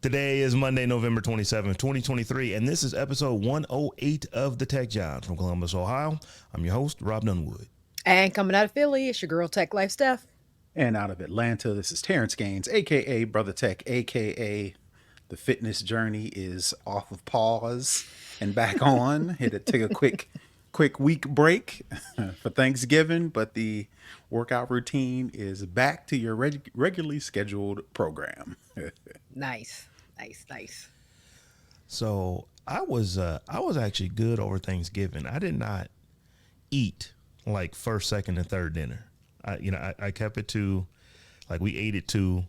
Today is Monday, November 27th, 2023, and this is episode 108 of the Tech Jawn from Columbus, Ohio. I'm your host, Robb Dunewood. And coming out of Philly, it's your girl Tech Life Steph. And out of Atlanta, this is Terrance Gaines, aka Brother Tech, aka the fitness journey is off of pause and back on. Had to take a quick week break for Thanksgiving, but the workout routine is back to your regularly scheduled program. Nice, nice, nice. So I was actually good over Thanksgiving. I did not eat like first, second, and third dinner. I kept it to like we ate it to.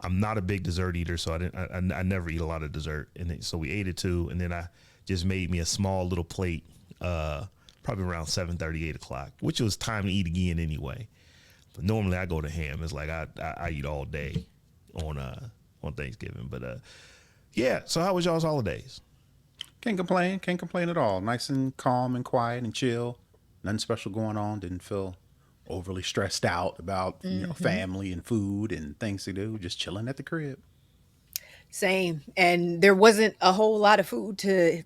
I'm not a big dessert eater, so I never eat a lot of dessert, and so we ate it too, and then I just made me a small little plate, probably around 7:30, 8 o'clock, which was time to eat again anyway. But normally I go to ham. It's like I eat all day on Thanksgiving, but yeah. So how was y'all's holidays? Can't complain at all. Nice and calm and quiet and chill. Nothing special going on. Didn't feel overly stressed out about family and food and things to do. Just chilling at the crib. Same. And there wasn't a whole lot of food to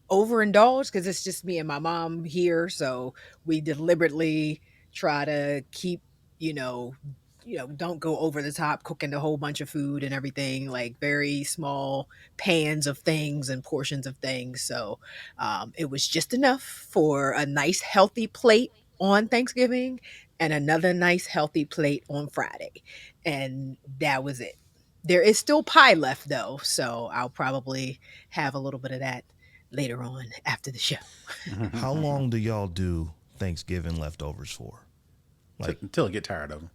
overindulge because it's just me and my mom here. So we deliberately try to keep, you know, don't go over the top cooking a whole bunch of food and everything, like very small pans of things and portions of things. So it was just enough for a nice healthy plate on Thanksgiving and another nice healthy plate on Friday. And that was it. There is still pie left though, so I'll probably have a little bit of that later on after the show. How long do y'all do Thanksgiving leftovers for? Like Until I get tired of them.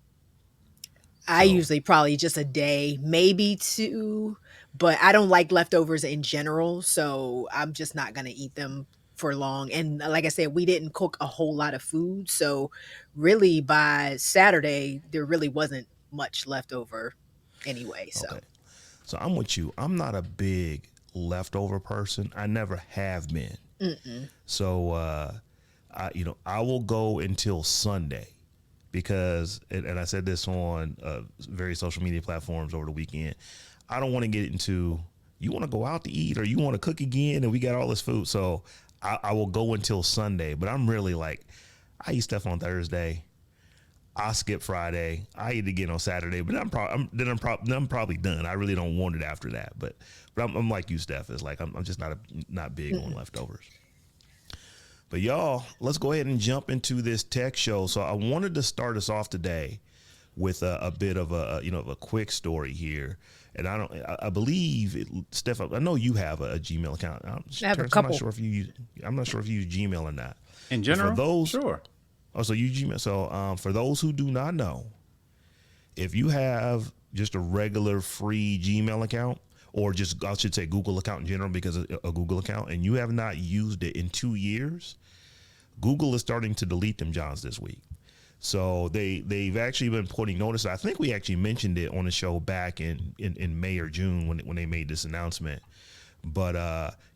I so, usually probably just a day, maybe two, but I don't like leftovers in general, so I'm just not going to eat them for long. And like I said, we didn't cook a whole lot of food, so really by Saturday there really wasn't much left over anyway, okay. so. So I'm with you. I'm not a big leftover person. I never have been. Mm-mm. So I will go until Sunday because, and I said this on various social media platforms over the weekend. I don't want to get into you want to go out to eat or you want to cook again, and we got all this food. So I will go until Sunday. But I'm really like I eat stuff on Thursday. I skip Friday. I eat again on Saturday, but I'm probably done. I really don't want it after that. But I'm like you, Steph. It's like I'm just not big on leftovers. But y'all, let's go ahead and jump into this tech show. So I wanted to start us off today with a bit of a quick story here. And I believe Steph. I know you have a Gmail account. I have a Terrence, couple. I'm not sure if you use Gmail or not. In But for general, those, sure. oh, so you Gmail. So for those who do not know, if you have just a regular free Gmail account, or just I should say Google account in general, because a Google account, and you have not used it in 2 years, Google is starting to delete them Johns this week. So they've actually been putting notice. I think we actually mentioned it on the show back in May or June when they made this announcement. But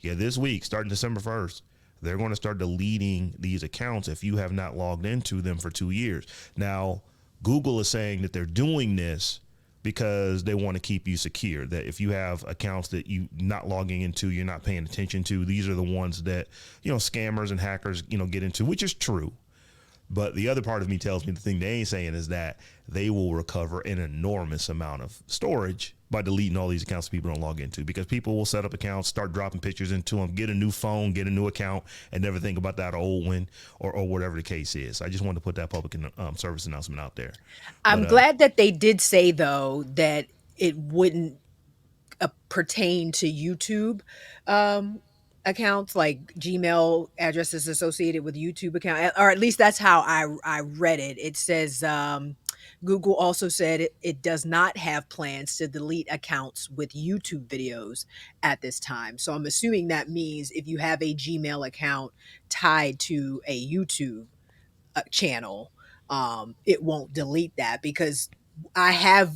yeah, this week, starting December 1st, they're going to start deleting these accounts if you have not logged into them for 2 years. Now, Google is saying that they're doing this because they want to keep you secure, that if you have accounts that you not logging into, you're not paying attention to, these are the ones that, scammers and hackers, get into, which is true. But the other part of me tells me the thing they ain't saying is that they will recover an enormous amount of storage by deleting all these accounts people don't log into, because people will set up accounts, start dropping pictures into them, get a new phone, get a new account, and never think about that old one or whatever the case is. I just wanted to put that public service announcement out there. I'm But glad that they did say though that it wouldn't pertain to YouTube accounts, like Gmail addresses associated with YouTube account, or at least that's how I read it. It says Google also said it does not have plans to delete accounts with YouTube videos at this time. So I'm assuming that means if you have a Gmail account tied to a YouTube channel, it won't delete that, because I have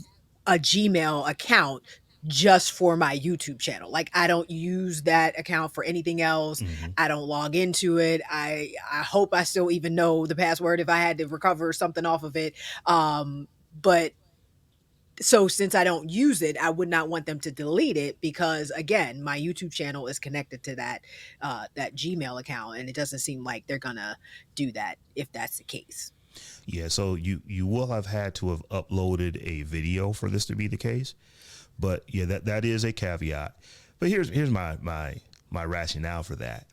a Gmail account just for my YouTube channel. Like I don't use that account for anything else. mhm. I don't log into it. I hope I still even know the password if I had to recover something off of it. But So since I don't use it, I would not want them to delete it because again, my YouTube channel is connected to that Gmail account, and it doesn't seem like they're gonna do that if that's the case. Yeah, so you will have had to have uploaded a video for this to be the case, but yeah, that is a caveat. But here's my rationale for that.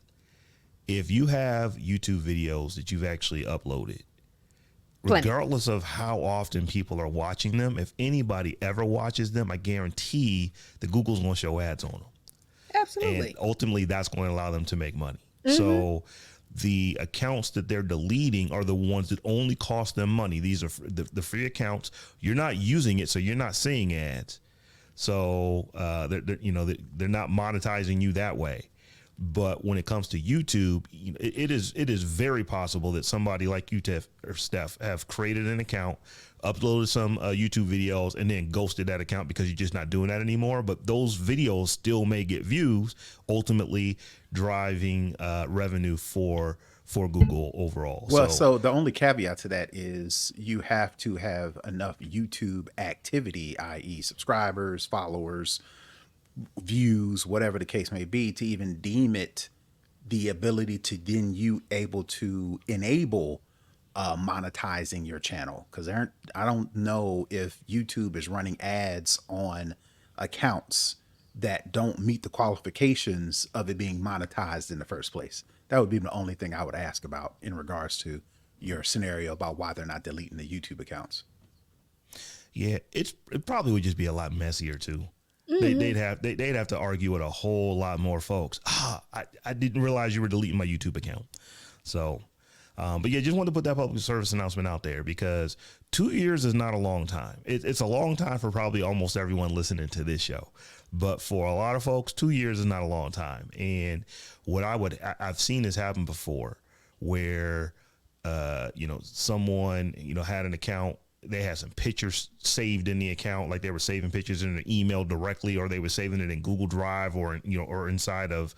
If you have YouTube videos that you've actually uploaded, Plenty. regardless of how often people are watching them, if anybody ever watches them, I guarantee that Google's going to show ads on them. Absolutely. And ultimately, that's going to allow them to make money. So the accounts that they're deleting are the ones that only cost them money. These are the free accounts. You're not using it, so you're not seeing ads. So they're not monetizing you that way. But when it comes to YouTube, it is very possible that somebody like you, Tiff or Steph, have created an account, uploaded some YouTube videos, and then ghosted that account because you're just not doing that anymore. But those videos still may get views, ultimately driving revenue for Google overall. Well, so the only caveat to that is you have to have enough YouTube activity, i.e. subscribers, followers, views, whatever the case may be, to even deem it the ability to then you able to enable monetizing your channel. Because I don't know if YouTube is running ads on accounts that don't meet the qualifications of it being monetized in the first place. That would be the only thing I would ask about in regards to your scenario about why they're not deleting the YouTube accounts. Yeah, it probably would just be a lot messier too. They'd have to argue with a whole lot more folks. I didn't realize you were deleting my YouTube account. So, but yeah, just wanted to put that public service announcement out there because 2 years is not a long time. It's a long time for probably almost everyone listening to this show. But for a lot of folks, 2 years is not a long time. And I've seen this happen before where, someone, had an account. They had some pictures saved in the account, like they were saving pictures in an email directly, or they were saving it in Google Drive or inside of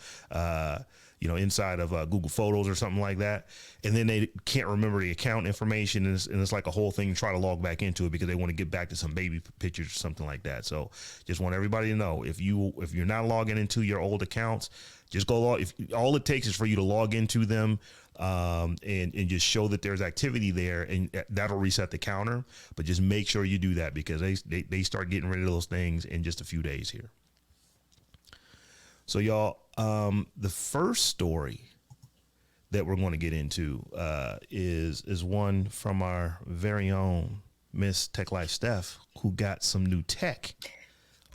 Google Photos or something like that. And then they can't remember the account information, and it's like a whole thing to try to log back into it because they want to get back to some baby pictures or something like that. So just want everybody to know, if you're not logging into your old accounts, just go log. If all it takes is for you to log into them, and just show that there's activity there, and that'll reset the counter. But just make sure you do that because they start getting rid of those things in just a few days here. So y'all, the first story that we're going to get into is one from our very own Miss Tech Life Steph, who got some new tech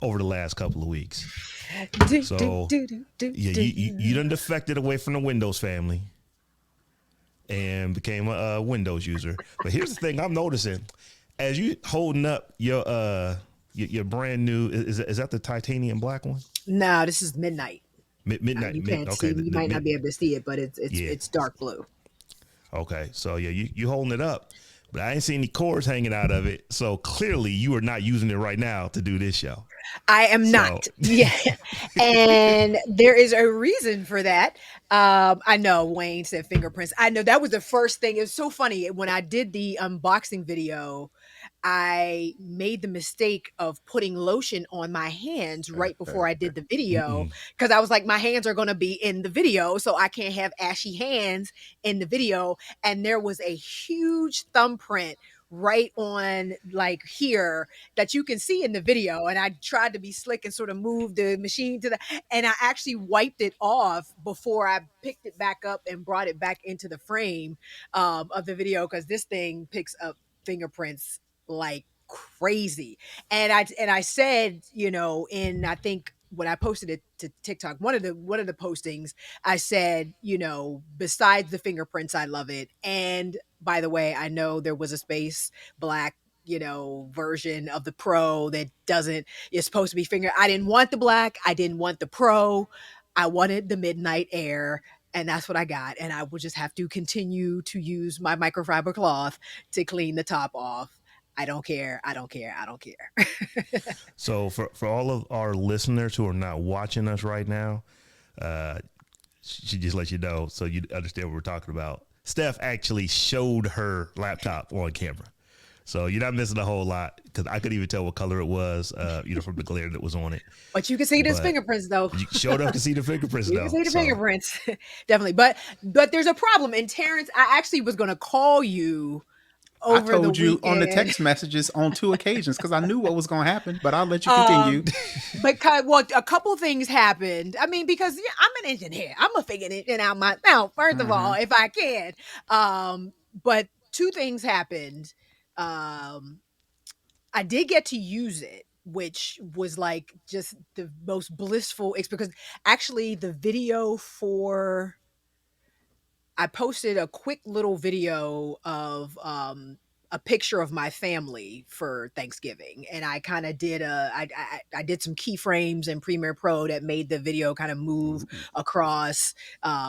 over the last couple of weeks. So yeah, you done defected away from the Windows family and became a Windows user. But here's the thing I'm noticing: as you holding up your brand new, is that the titanium black one? No, this is midnight. Midnight. You can't see. You might not be able to see it, but it's dark blue. Okay, so yeah, you holding it up, but I ain't seen any cords hanging out of it. So clearly, you are not using it right now to do this show. I am not. Yeah. And there is a reason for that. I know Wayne said fingerprints. I know that was the first thing. It was so funny. When I did the unboxing video, I made the mistake of putting lotion on my hands right before I did the video because I was like, my hands are going to be in the video, so I can't have ashy hands in the video. And there was a huge thumbprint right on like here that you can see in the video. And I tried to be slick and sort of move the machine to and I actually wiped it off before I picked it back up and brought it back into the frame of the video because this thing picks up fingerprints like crazy. And I said, in I think when I posted it to TikTok, one of the postings, I said, besides the fingerprints, I love it. And by the way, I know there was a space black, version of the Pro that it's supposed to be finger. I didn't want the black. I didn't want the Pro. I wanted the Midnight Air. And that's what I got. And I would just have to continue to use my microfiber cloth to clean the top off. I don't care. So for all of our listeners who are not watching us right now, she just let you know so you understand what we're talking about. Steph actually showed her laptop on camera. So you're not missing a whole lot because I couldn't even tell what color it was, from the glare that was on it. But you can see those But fingerprints though. you showed up to see the fingerprints You can though. see the So fingerprints. Definitely. But there's a problem. And Terrance, I actually was gonna call you I over the told you on the weekend. text messages on 2 occasions because I knew what was going to happen, but I'll let you Um continue. well, a couple things happened. I mean, because yeah, I'm an engineer. I'm gonna figure it out myself, first of all, Mm-hmm. if I can. But two things happened. Um I did get to use it, which was like just the most blissful because actually the video for I posted a quick little video of a picture of my family for Thanksgiving, and I kind of did I did some keyframes in Premiere Pro that made the video kind of move Ooh. across,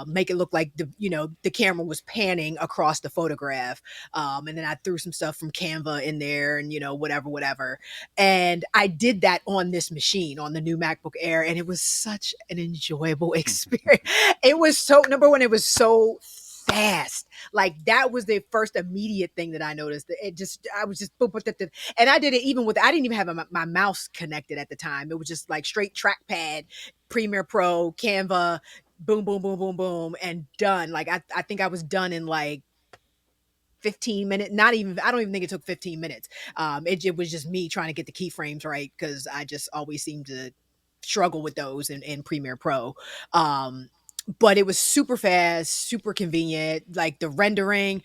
make it look like the camera was panning across the photograph, and then I threw some stuff from Canva in there, and whatever, and I did that on this machine on the new MacBook Air, and it was such an enjoyable experience. It was so number one, it was so fast. Like that was the first immediate thing that I noticed. It just I was just boop, boop, boop, boop. And I did it even with I didn't even have my mouse connected at the time. It was just like straight trackpad, Premiere Pro, Canva, boom, boom, boom, boom, boom, and done. Like I think I was done in like 15 minutes, not even I don't even think it took 15 minutes. It was just me trying to get the keyframes right because I just always seem to struggle with those in Premiere Pro. Um, but it was super fast, super convenient. Like the rendering,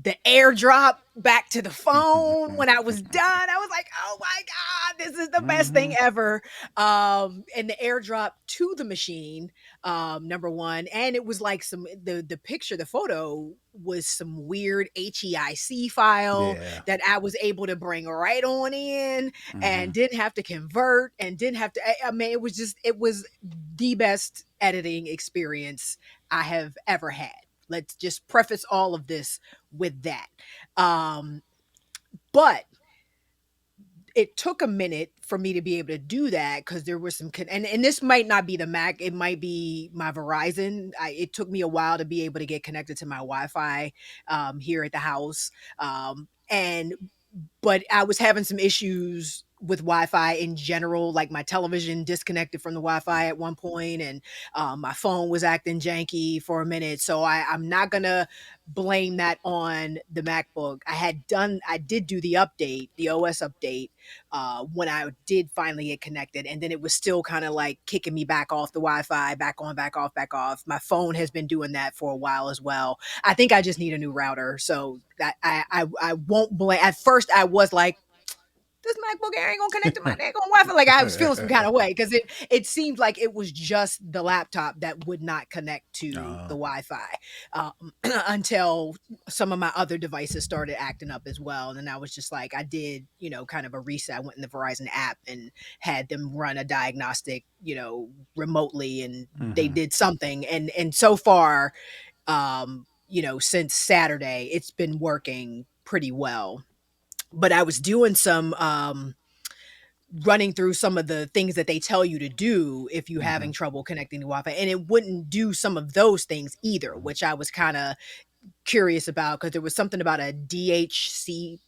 the airdrop back to the phone when I was done. I was like, oh my God, this is the best thing Mm-hmm. ever. And the airdrop to the machine, number one. And it was like the picture, the photo was some weird HEIC file Yeah. that I was able to bring right on in Mm-hmm. and didn't have to convert and didn't have to I mean it was the best editing experience I have ever had. Let's just preface all of this with that. um but it took a minute for me to be able to do that because there was and this might not be the Mac, it might be my Verizon. It took me a while to be able to get connected to my Wi-Fi here at the house, and but I was having some issues with Wi-Fi in general. Like my television disconnected from the Wi-Fi at one point, and my phone was acting janky for a minute. So I'm not gonna blame that on the MacBook. I did do the update, the OS update, when I did finally get connected, and then it was still kind of like kicking me back off the Wi-Fi, back on, back off, back off. My phone has been doing that for a while as well. I think I just need a new router. So that I won't blame. At first, I was like, this MacBook Air ain't gonna connect to my daggone Wi-Fi. Like I was feeling some kind of way because it seemed like it was just the laptop that would not connect to the Wi-Fi, until some of my other devices started acting up as well. And then I was just like, I did, kind of a reset. I went in the Verizon app and had them run a diagnostic, remotely, and they Mm-hmm. did something. And so far, since Saturday, it's been working pretty well. But I was doing some running through some of the things that they tell you to do if you're Mm-hmm. having trouble connecting to Wi-Fi, and it wouldn't do some of those things either, which I was kind of curious about because there was something about a DCHP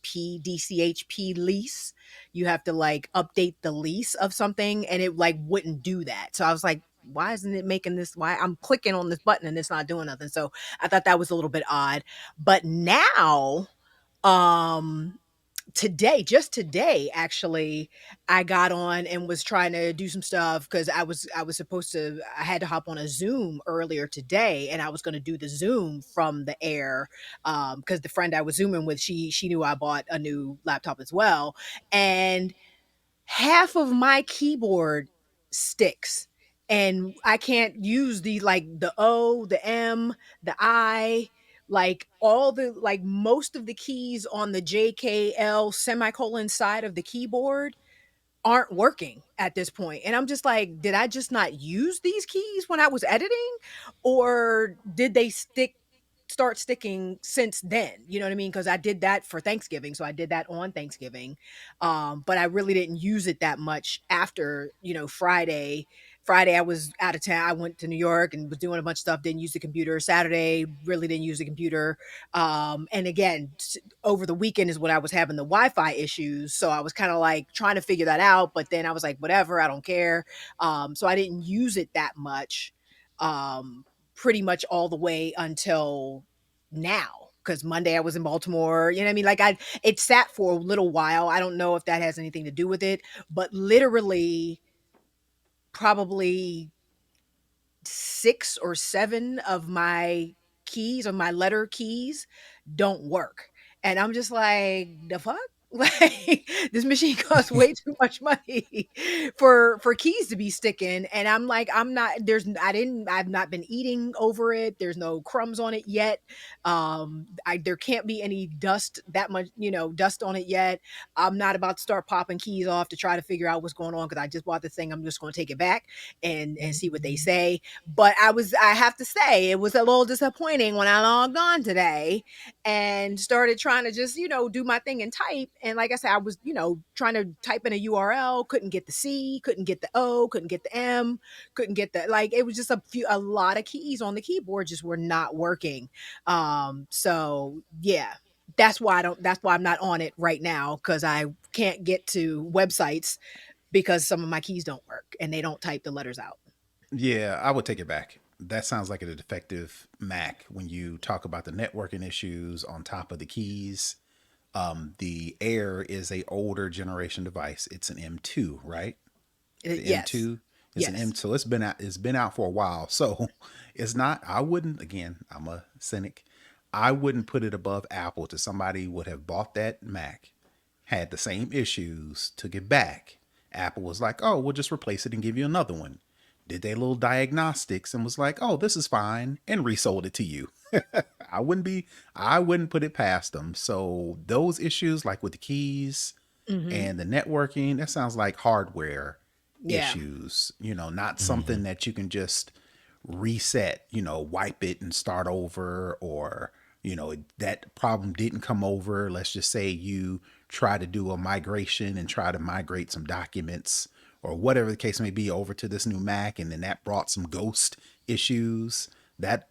lease. You have to like update the lease of something, and it like wouldn't do that. So I was like, why isn't it making this? Why I'm clicking on this button and it's not doing nothing? So I thought that was a little bit odd. But now, um, just today actually, I got on and was trying to do some stuff because I was supposed to I had to hop on a Zoom earlier today, and I was going to do the Zoom from the Air, because the friend I was zooming with, she knew I bought a new laptop as well, and half of my keyboard sticks, and I can't use the O, the M, the I, like all the like most of the keys on the JKL semicolon side of the keyboard aren't working at this point. And I'm just like, did I just not use these keys when I was editing? Or did they start sticking since then? You know what I mean? Because I did that for Thanksgiving. So I did that on Thanksgiving. But I really didn't use it that much after, Friday Friday I was out of town. I went to New York and was doing a bunch of stuff. Didn't use the computer. Saturday really didn't use the computer. And again, over the weekend is when I was having the Wi-Fi issues. So I was kind of like trying to figure that out. But then I was like, whatever, I don't care. So I didn't use it that much. Pretty much all the way until now, because Monday I was in Baltimore. You know what I mean? Like it sat for a little while. I don't know if that has anything to do with it, but literally probably 6 or 7 of my keys, or my letter keys, don't work. And I'm just like, the fuck? Like, this machine costs way too much money for keys to be sticking. And I'm like, I've not been eating over it. There's no crumbs on it yet. There can't be any dust, that much, dust on it yet. I'm not about to start popping keys off to try to figure out what's going on, because I just bought the thing. I'm just going to take it back and see what they say. But I have to say, it was a little disappointing when I logged on today and started trying to just, do my thing and type. And like I said, I was, trying to type in a URL, couldn't get the C, couldn't get the O, couldn't get the M, couldn't get it was just a lot of keys on the keyboard just were not working. So yeah, that's why I'm not on it right now, because I can't get to websites because some of my keys don't work and they don't type the letters out. Yeah, I would take it back. That sounds like a defective Mac when you talk about the networking issues on top of the keys. The Air is a older generation device. It's an M2, right? The Yes. M2 is an M2. So it's been out for a while. So it's not, I wouldn't, again, I'm a cynic. I wouldn't put it above Apple to somebody would have bought that Mac, had the same issues, took it back. Apple was like, oh, we'll just replace it and give you another one. Did their little diagnostics and was like, oh, this is fine, and resold it to you. I wouldn't put it past them. So those issues, like with the keys and the networking, that sounds like hardware issues, not something that you can just reset, wipe it and start over, or, that problem didn't come over. Let's just say you try to do a migration and try to migrate some documents or whatever the case may be over to this new Mac, and then that brought some ghost issues. That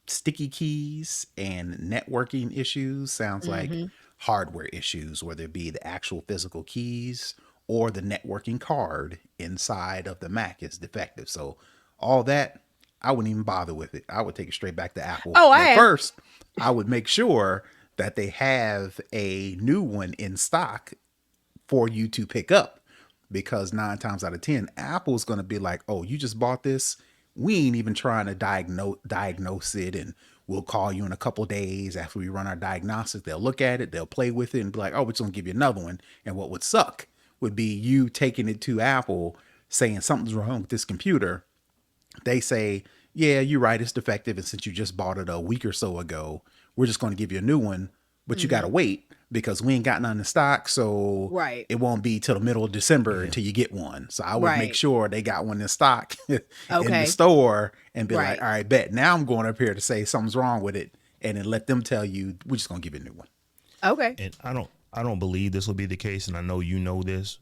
sticky keys and networking issues sounds like hardware issues, whether it be the actual physical keys or the networking card inside of the Mac is defective. So all that, I wouldn't even bother with it. I would take it straight back to Apple. But first, I would make sure that they have a new one in stock for you to pick up, because 9 times out of 10, Apple's going to be like, oh, you just bought this? We ain't even trying to diagnose it, and we'll call you in a couple days after we run our diagnostics. They'll look at it, they'll play with it, and be like, oh, we're just going to give you another one. And what would suck would be you taking it to Apple saying something's wrong with this computer. They say, yeah, you're right, it's defective, and since you just bought it a week or so ago, we're just going to give you a new one, but you got to wait because we ain't got none in stock, so it won't be till the middle of December until you get one. So I would make sure they got one in stock in the store and be like, all right, bet. Now I'm going up here to say something's wrong with it, and then let them tell you, we're just going to give you a new one. Okay. And I don't believe this will be the case, and I know you know this,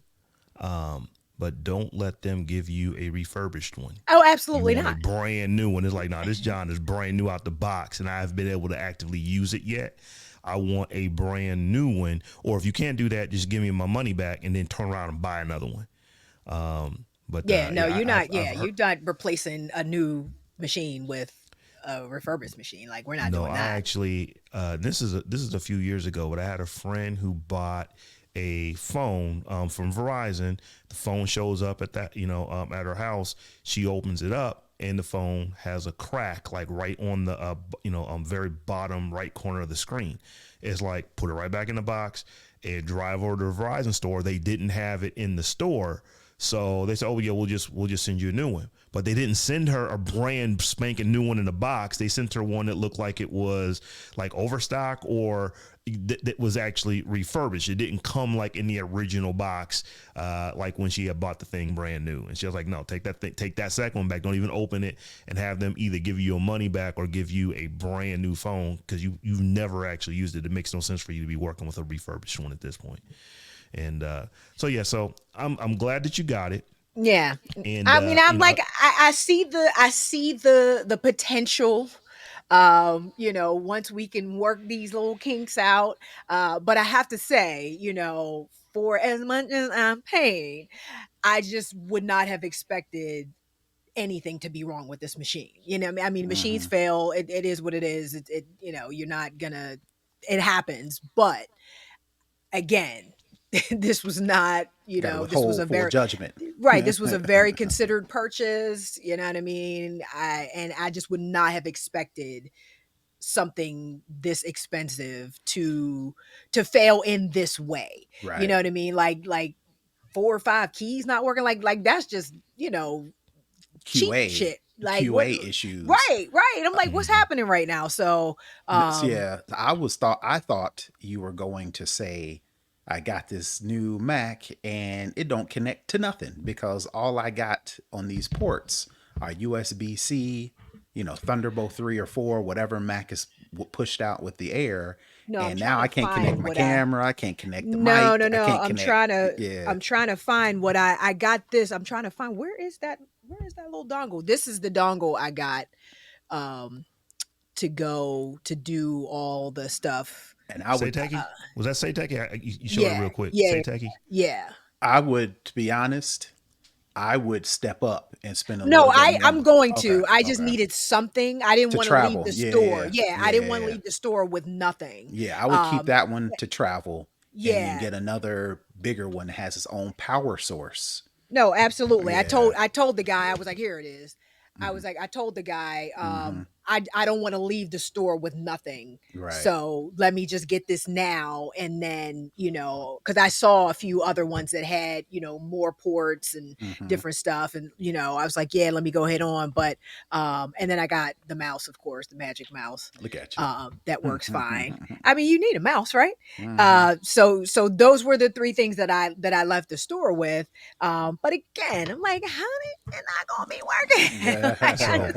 but don't let them give you a refurbished one. Oh, absolutely not. A brand new one. It's like, this John is brand new out the box, and I haven't been able to actively use it yet. I want a brand new one. Or if you can't do that, just give me my money back and then turn around and buy another one. You're not replacing a new machine with a refurbished machine. Like, we're not doing that. No, I actually, this is a few years ago, but I had a friend who bought a phone from Verizon. The phone shows up at that, at her house. She opens it up, and the phone has a crack, like right on the, very bottom right corner of the screen. It's like, put it right back in the box and drive over to the Verizon store. They didn't have it in the store. So they said, oh yeah, we'll just send you a new one. But they didn't send her a brand spanking new one in the box. They sent her one that looked like it was like overstock, or that was actually refurbished. It didn't come like in the original box, like when she had bought the thing brand new. And she was like, no, take that second one back. Don't even open it, and have them either give you your money back or give you a brand new phone, because you've never actually used it. It makes no sense for you to be working with a refurbished one at this point. And so I'm glad that you got it. Yeah. And I mean, I'm you know, like, I see the potential. Once we can work these little kinks out. But I have to say, for as much as I'm paying, I just would not have expected anything to be wrong with this machine. I mean, machines Hmm. fail. It is what it is. You're not gonna. It happens, but again, this was not. Got to This was withhold a full very judgment. right. This was a very considered purchase. You know what I mean? I just would not have expected something this expensive to fail in this way. You know Right. what I mean? Like 4 or 5 keys not working. Like that's just cheap QA shit. Like what? QA issues. Right. I'm like, what's mhm. happening right now? So, Yeah, I thought you were going to say I got this new Mac and it don't connect to nothing because all I got on these ports are USB-C, Thunderbolt 3 or 4, whatever Mac is pushed out with the Air, no, I'm and now trying I to can't connect find my what I. camera, I can't connect the No, mic, no, I no. can't I'm connect. trying to. Yeah. I'm trying to find what I got. This. I'm trying to find where is that? Where is that little dongle? This is the dongle I got. Um, to go to do all the stuff. And Say Techie, was that Say Techie? You showed it Yeah, real quick. yeah, Say Techie. yeah. I would, to be honest, I would step up and spend a No, little bit I'm more. going Okay, to. I just okay. needed something. I didn't To want to leave travel. the store. Yeah, Yeah, I didn't want to yeah. leave the store with nothing. Yeah, I would keep Um, that one to travel and then yeah. get another bigger one that has its own power source. No, absolutely. I told Yeah. I told the guy, I was like, here it is. Hmm. I told the guy, Hmm. I don't want to leave the store with nothing. Right. So let me just get this now. And then, because I saw a few other ones that had, more ports and Hmm. different stuff. And, I was like, yeah, let me go ahead on. But and then I got the mouse, of course, the magic mouse. Look at you. That works fine. Hmm. I mean, you need a mouse, right? Hmm. So those were the three things that I left the store with. But again, I'm like, how did it not gonna be working? like, So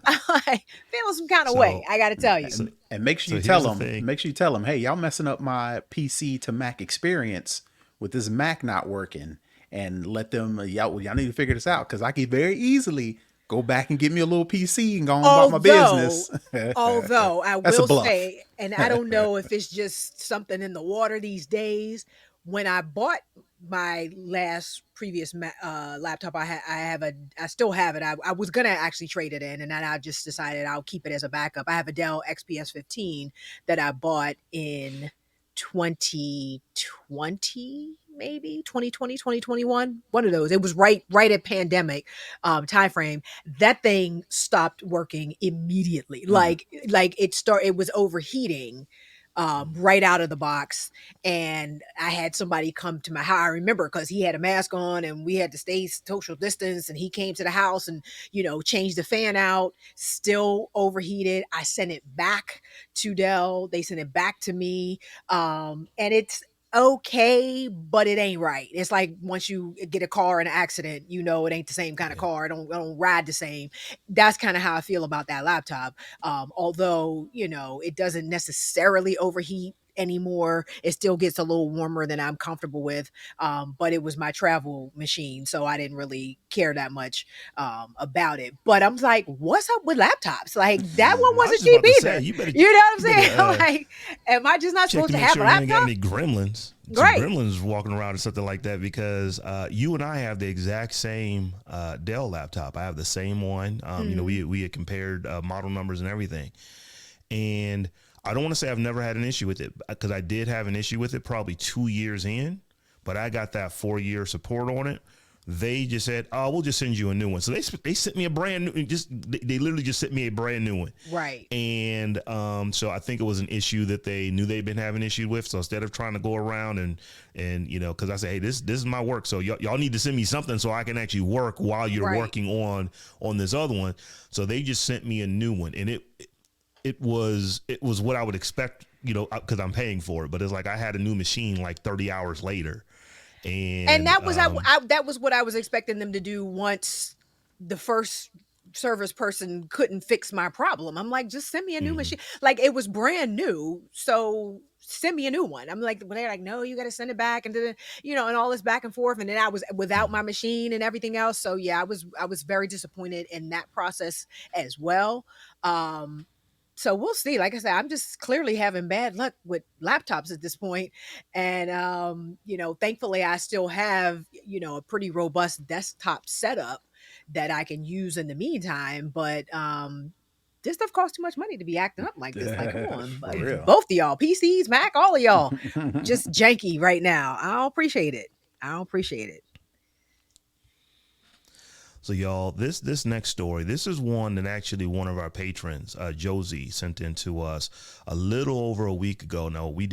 I'm like feeling some kind of way. so I got to tell you. so And make sure so you here's tell the them. thing. Make sure you tell them, hey, y'all messing up my PC to Mac experience with this Mac not working, and let them. Y'all need to figure this out because I could very easily go back and get me a little PC and go on about my Although, business. although I That's a will bluff. say, and I don't know if it's just something in the water these days. When I bought my last previous laptop, I still have it. I was gonna actually trade it in, and then I just decided I'll keep it as a backup. I have a Dell XPS 15 that I bought in 2020, maybe 2020, 2021, one of those. It was right at pandemic time frame. That thing stopped working immediately. Mm. Like it was overheating right out of the box. And I had somebody come to my house. I remember because he had a mask on and we had to stay social distance. And he came to the house and, changed the fan out, still overheated. I sent it back to Dell. They sent it back to me. And it's okay, but it ain't right. It's like once you get a car in an accident, it ain't the same kind of Yeah. car. I don't ride the same. That's kind of how I feel about that laptop. Although, it doesn't necessarily overheat anymore. It still gets a little warmer than I'm comfortable with. But it was my travel machine, so I didn't really care that much about it. But I'm like, what's up with laptops? Like that one I was wasn't just cheap about to say either. you better You know what I'm you better saying? I'm like, am I just not check supposed to to make have a sure you ain't got laptop? any gremlins. Some Right. gremlins walking around or something like that because you and I have the exact same Dell laptop. I have the same one. We had compared model numbers and everything. And I don't want to say I've never had an issue with it because I did have an issue with it probably 2 years in, but I got that 4-year support on it. They just said, "Oh, we'll just send you a new one." So they sent me a brand new. They literally just sent me a brand new one. Right. And so I think it was an issue that they knew they'd been having issues with. So instead of trying to go around and because I say, hey, this is my work, so y'all need to send me something so I can actually work while you're Right. working on this other one. So they just sent me a new one, and it was what I would expect, because I'm paying for it. But it's like I had a new machine like 30 hours later. And And that was what I was expecting them to do once the first service person couldn't fix my problem. I'm like, just send me a new mhm. machine. Like it was brand new. So send me a new one. I'm like, well, they're like, no, you got to send it back, and then, and all this back and forth. And then I was without my machine and everything else. So yeah, I was very disappointed in that process as well. So we'll see. Like I said, I'm just clearly having bad luck with laptops at this point. And thankfully I still have, a pretty robust desktop setup that I can use in the meantime. But this stuff costs too much money to be acting up like this. Like, come on, For real. both of y'all, PCs, Mac, all of y'all, just janky right now. I don't appreciate it. I don't appreciate it. So y'all, this next story, this is one that actually one of our patrons, Josie, sent in to us a little over a week ago. No, we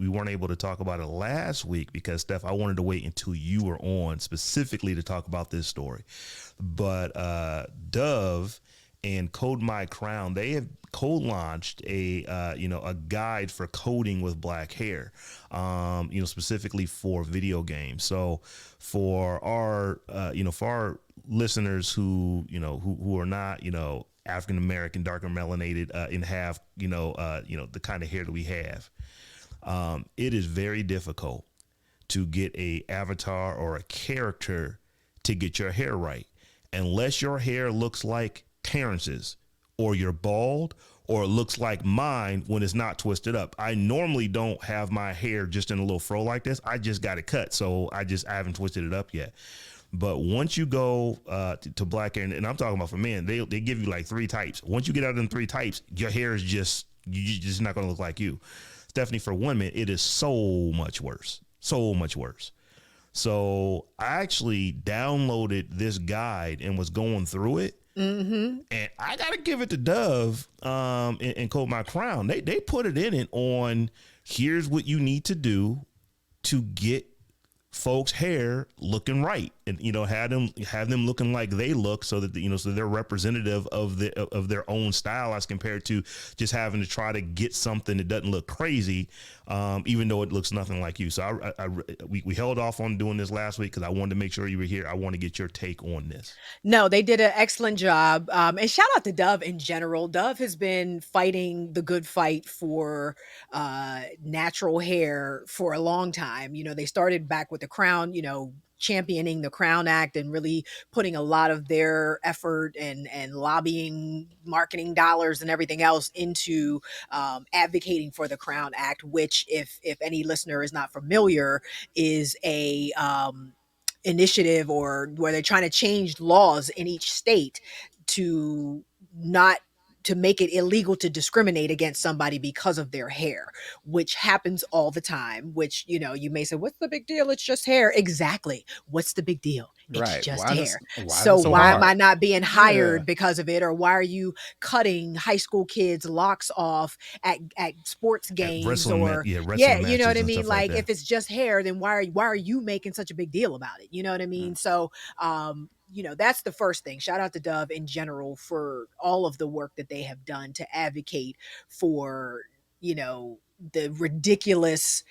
weren't able to talk about it last week because, Steph, I wanted to wait until you were on specifically to talk about this story. But Dove and Code My Crown, they have co-launched a guide for coding with black hair, specifically for video games. So for our listeners who are not, African American, darker melanated, and have, the kind of hair that we have, it is very difficult to get a avatar or a character to get your hair right, unless your hair looks like Terrance's, or you're bald, or it looks like mine when it's not twisted up. I normally don't have my hair just in a little fro like this. I just got it cut, so I haven't twisted it up yet. But once you go to black hair, and I'm talking about for men, they give you like 3 types. Once you get out of them 3 types, your hair is just not going to look like you. Stephanie, for women, it is so much worse. So much worse. So I actually downloaded this guide and was going through it. Mm-hmm. And I gotta give it to Dove and Code My Crown. They put it in it on, here's what you need to do to get folks' hair looking right, and have them looking like they look, so that so they're representative of their own style, as compared to just having to try to get something that doesn't look crazy, even though it looks nothing like you. So we held off on doing this last week because I wanted to make sure you were here. I want to get your take on this. No, they did an excellent job. And shout out to Dove in general. Dove has been fighting the good fight for natural hair for a long time. They started back with the Crown, championing the Crown Act and really putting a lot of their effort and lobbying, marketing dollars and everything else into advocating for the Crown Act, which, if any listener is not familiar, is a initiative or where they're trying to change laws in each state to make it illegal to discriminate against somebody because of their hair, which happens all the time, which, you may say, what's the big deal? It's just hair. Exactly. What's the big deal? It's Right. just Why hair. so Why am hard? I not being hired Yeah. because of it? Or why are you cutting high school kids' locks off at sports games? Wrestling Or wrestling you know what matches I and mean? stuff like Like, that. if it's just hair, then why are you making such a big deal about it? You know what I mean? So that's the first thing. Shout out to Dove in general for all of the work that they have done to advocate for, the ridiculous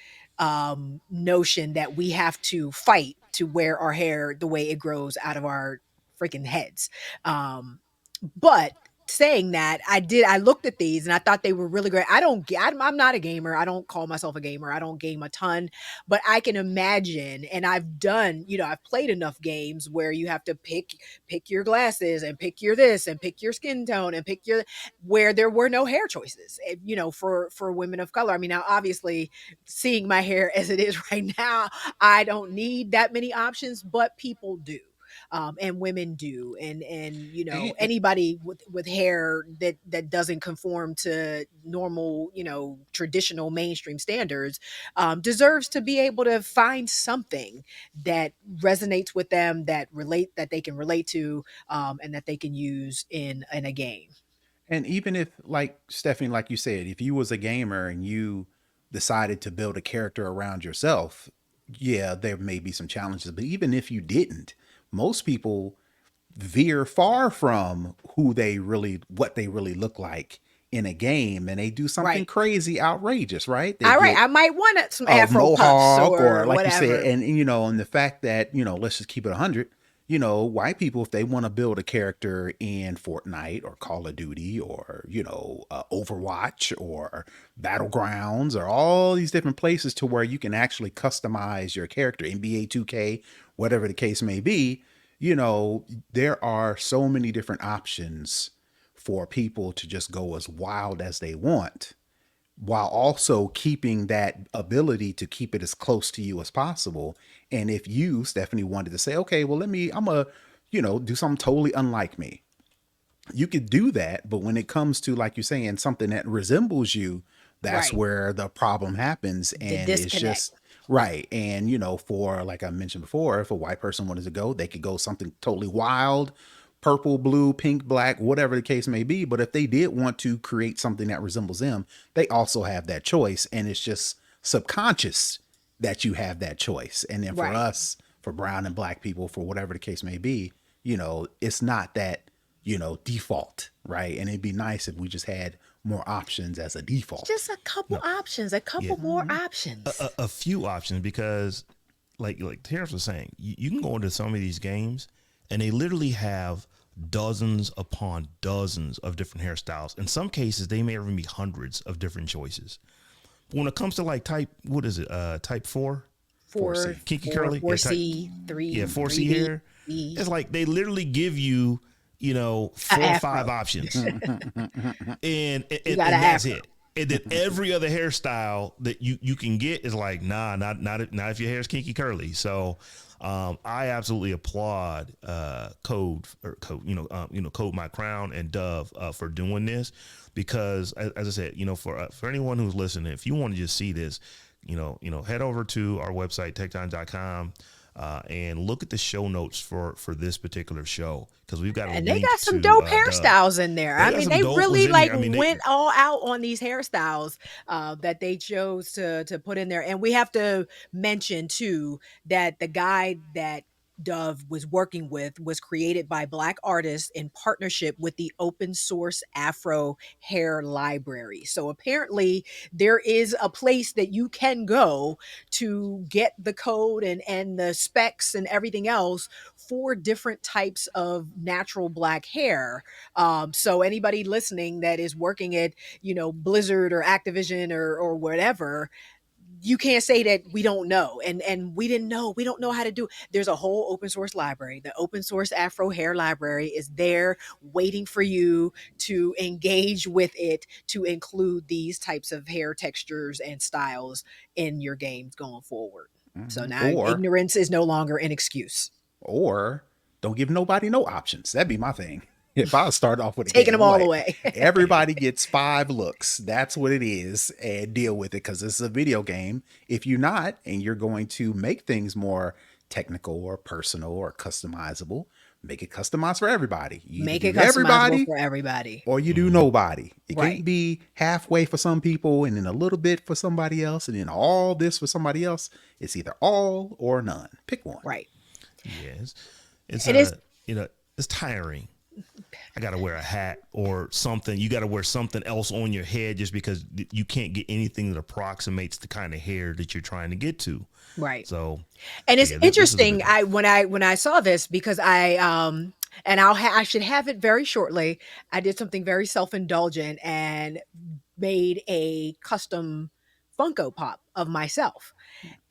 notion that we have to fight to wear our hair the way it grows out of our freaking heads. But saying that, I looked at these and I thought they were really great. I'm not a gamer. I don't call myself a gamer. I don't game a ton, but I can imagine, and I've played enough games where you have to pick your glasses and pick your this and pick your skin tone and where there were no hair choices, for women of color. I mean, now obviously, seeing my hair as it is right now, I don't need that many options, but people do. And women do, and anybody with hair that doesn't conform to normal, traditional mainstream standards, deserves to be able to find something that resonates with them, that they can relate to, and that they can use in a game. And even if, like Stephanie, like you said, if you was a gamer and you decided to build a character around yourself, yeah, there may be some challenges. But even if you didn't, most people veer far from what they really look like in a game, and they do something Right. crazy, outrageous, right? They All right, get I might want some a Afro puffs mohawk, or or like whatever. you said, and the fact that, let's just keep it 100. white people, if they want to build a character in Fortnite or Call of Duty or, Overwatch or Battlegrounds or all these different places to where you can actually customize your character, NBA 2K, whatever the case may be, there are so many different options for people to just go as wild as they want while also keeping that ability to keep it as close to you as possible. And if you, Stephanie, wanted to say, okay, well, I'm a, do something totally unlike me, you could do that. But when it comes to, like you're saying, something that resembles you, that's Right. where the problem happens. The And it's disconnect. just right. And, for, like I mentioned before, if a white person wanted to go, they could go something totally wild, purple, blue, pink, black, whatever the case may be. But if they did want to create something that resembles them, they also have that choice. And it's just subconscious that you have that choice. And then for Right. us, for brown and black people, for whatever the case may be, it's not that, default, right? And it'd be nice if we just had more options as a default. Just a couple No, options, a yeah, couple more options. a few options because, like Terrence was saying, you can go into some of these games and they literally have dozens upon dozens of different hairstyles. In some cases, they may even be hundreds of different choices. But when it comes to like what is it? Type 4, Four, 4C. kinky four, curly, four C, three, yeah, 4C 3B, hair. E, It's like they literally give you, a 4 or 5 afro. options, and You and, got an and that's afro. it. And then every other hairstyle that you can get is like, nah, not if your hair's kinky curly. So I absolutely applaud Code My Crown and Dove for doing this, because as I said, for anyone who's listening, if you want to just see this, head over to our website techtime.com. And look at the show notes for this particular show, because we've got a And they link got some to dope Dove. hairstyles in there. They I got mean, some they dope ones really in here. like I mean, went all out on these hairstyles that they chose to put in there. And we have to mention too that the guy that Dove was working with was created by Black artists in partnership with the open source Afro Hair Library. So apparently, there is a place that you can go to get the code and the specs and everything else for different types of natural black hair. So anybody listening that is working at, Blizzard or Activision or whatever, you can't say that we don't know, and we didn't know, we don't know how to do. There's a whole open source library. The open source Afro Hair Library is there waiting for you to engage with it, to include these types of hair textures and styles in your games going forward. So now Or ignorance is no longer an excuse. or don't give nobody no options. That'd be my thing. If I start off with a Taking game, them I'm all like, away. everybody gets 5 looks. That's what it is, and deal with it because this is a video game. If you're not, and you're going to make things more technical or personal or customizable, make it customized for everybody. You either Make it do customizable everybody for everybody. or you do nobody. It Right. can't be halfway for some people and then a little bit for somebody else and then all this for somebody else. It's either all or none. Pick one. Right. yes, it's And it's it's tiring. I got to wear a hat or something. You got to wear something else on your head just because you can't get anything that approximates the kind of hair that you're trying to get to. right. So, And so it's yeah, this is a interesting. big one. When I saw this, because and I should have it very shortly. I did something very self-indulgent and made a custom Funko Pop of myself,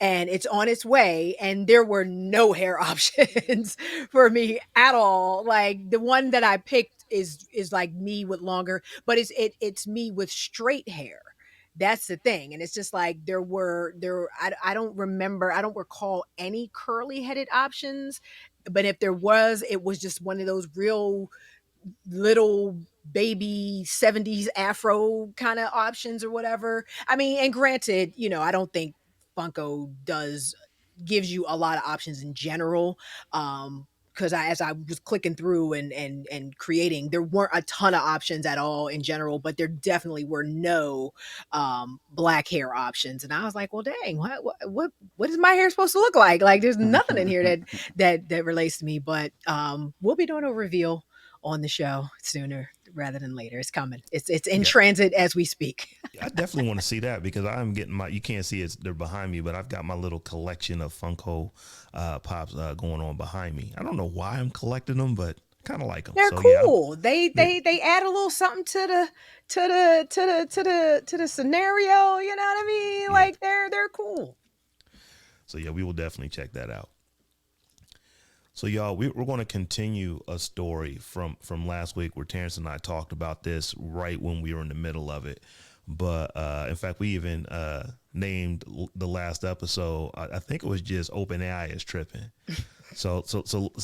and it's on its way, and there were no hair options for me at all. Like the one that I picked is like me with longer, but it's me with straight hair. That's the thing. And it's just like I don't remember, I don't recall any curly headed options, but if there was, it was just one of those real little baby 70s afro kind of options or whatever. I mean, and granted, I don't think Funko does gives you a lot of options in general. Because as I was clicking through and creating, there weren't a ton of options at all in general, but there definitely were no black hair options. And I was like, well, dang, what is my hair supposed to look like? Like, there's nothing in here that relates to me. But we'll be doing a reveal on the show sooner rather than later. It's coming. It's in Yeah, transit as we speak. I definitely want to see that because I'm getting my. You can't see it; they're behind me, but I've got my little collection of Funko Pops going on behind me. I don't know why I'm collecting them, but kind of like them. They're So yeah, cool. They yeah, they add a little something to the scenario. You know what I mean? yeah. Like they're cool. So yeah, we will definitely check that out. So y'all, we're going to continue a story from last week where Terrance and I talked about this right when we were in the middle of it. But in fact, we even named the last episode. I think it was just OpenAI is tripping. So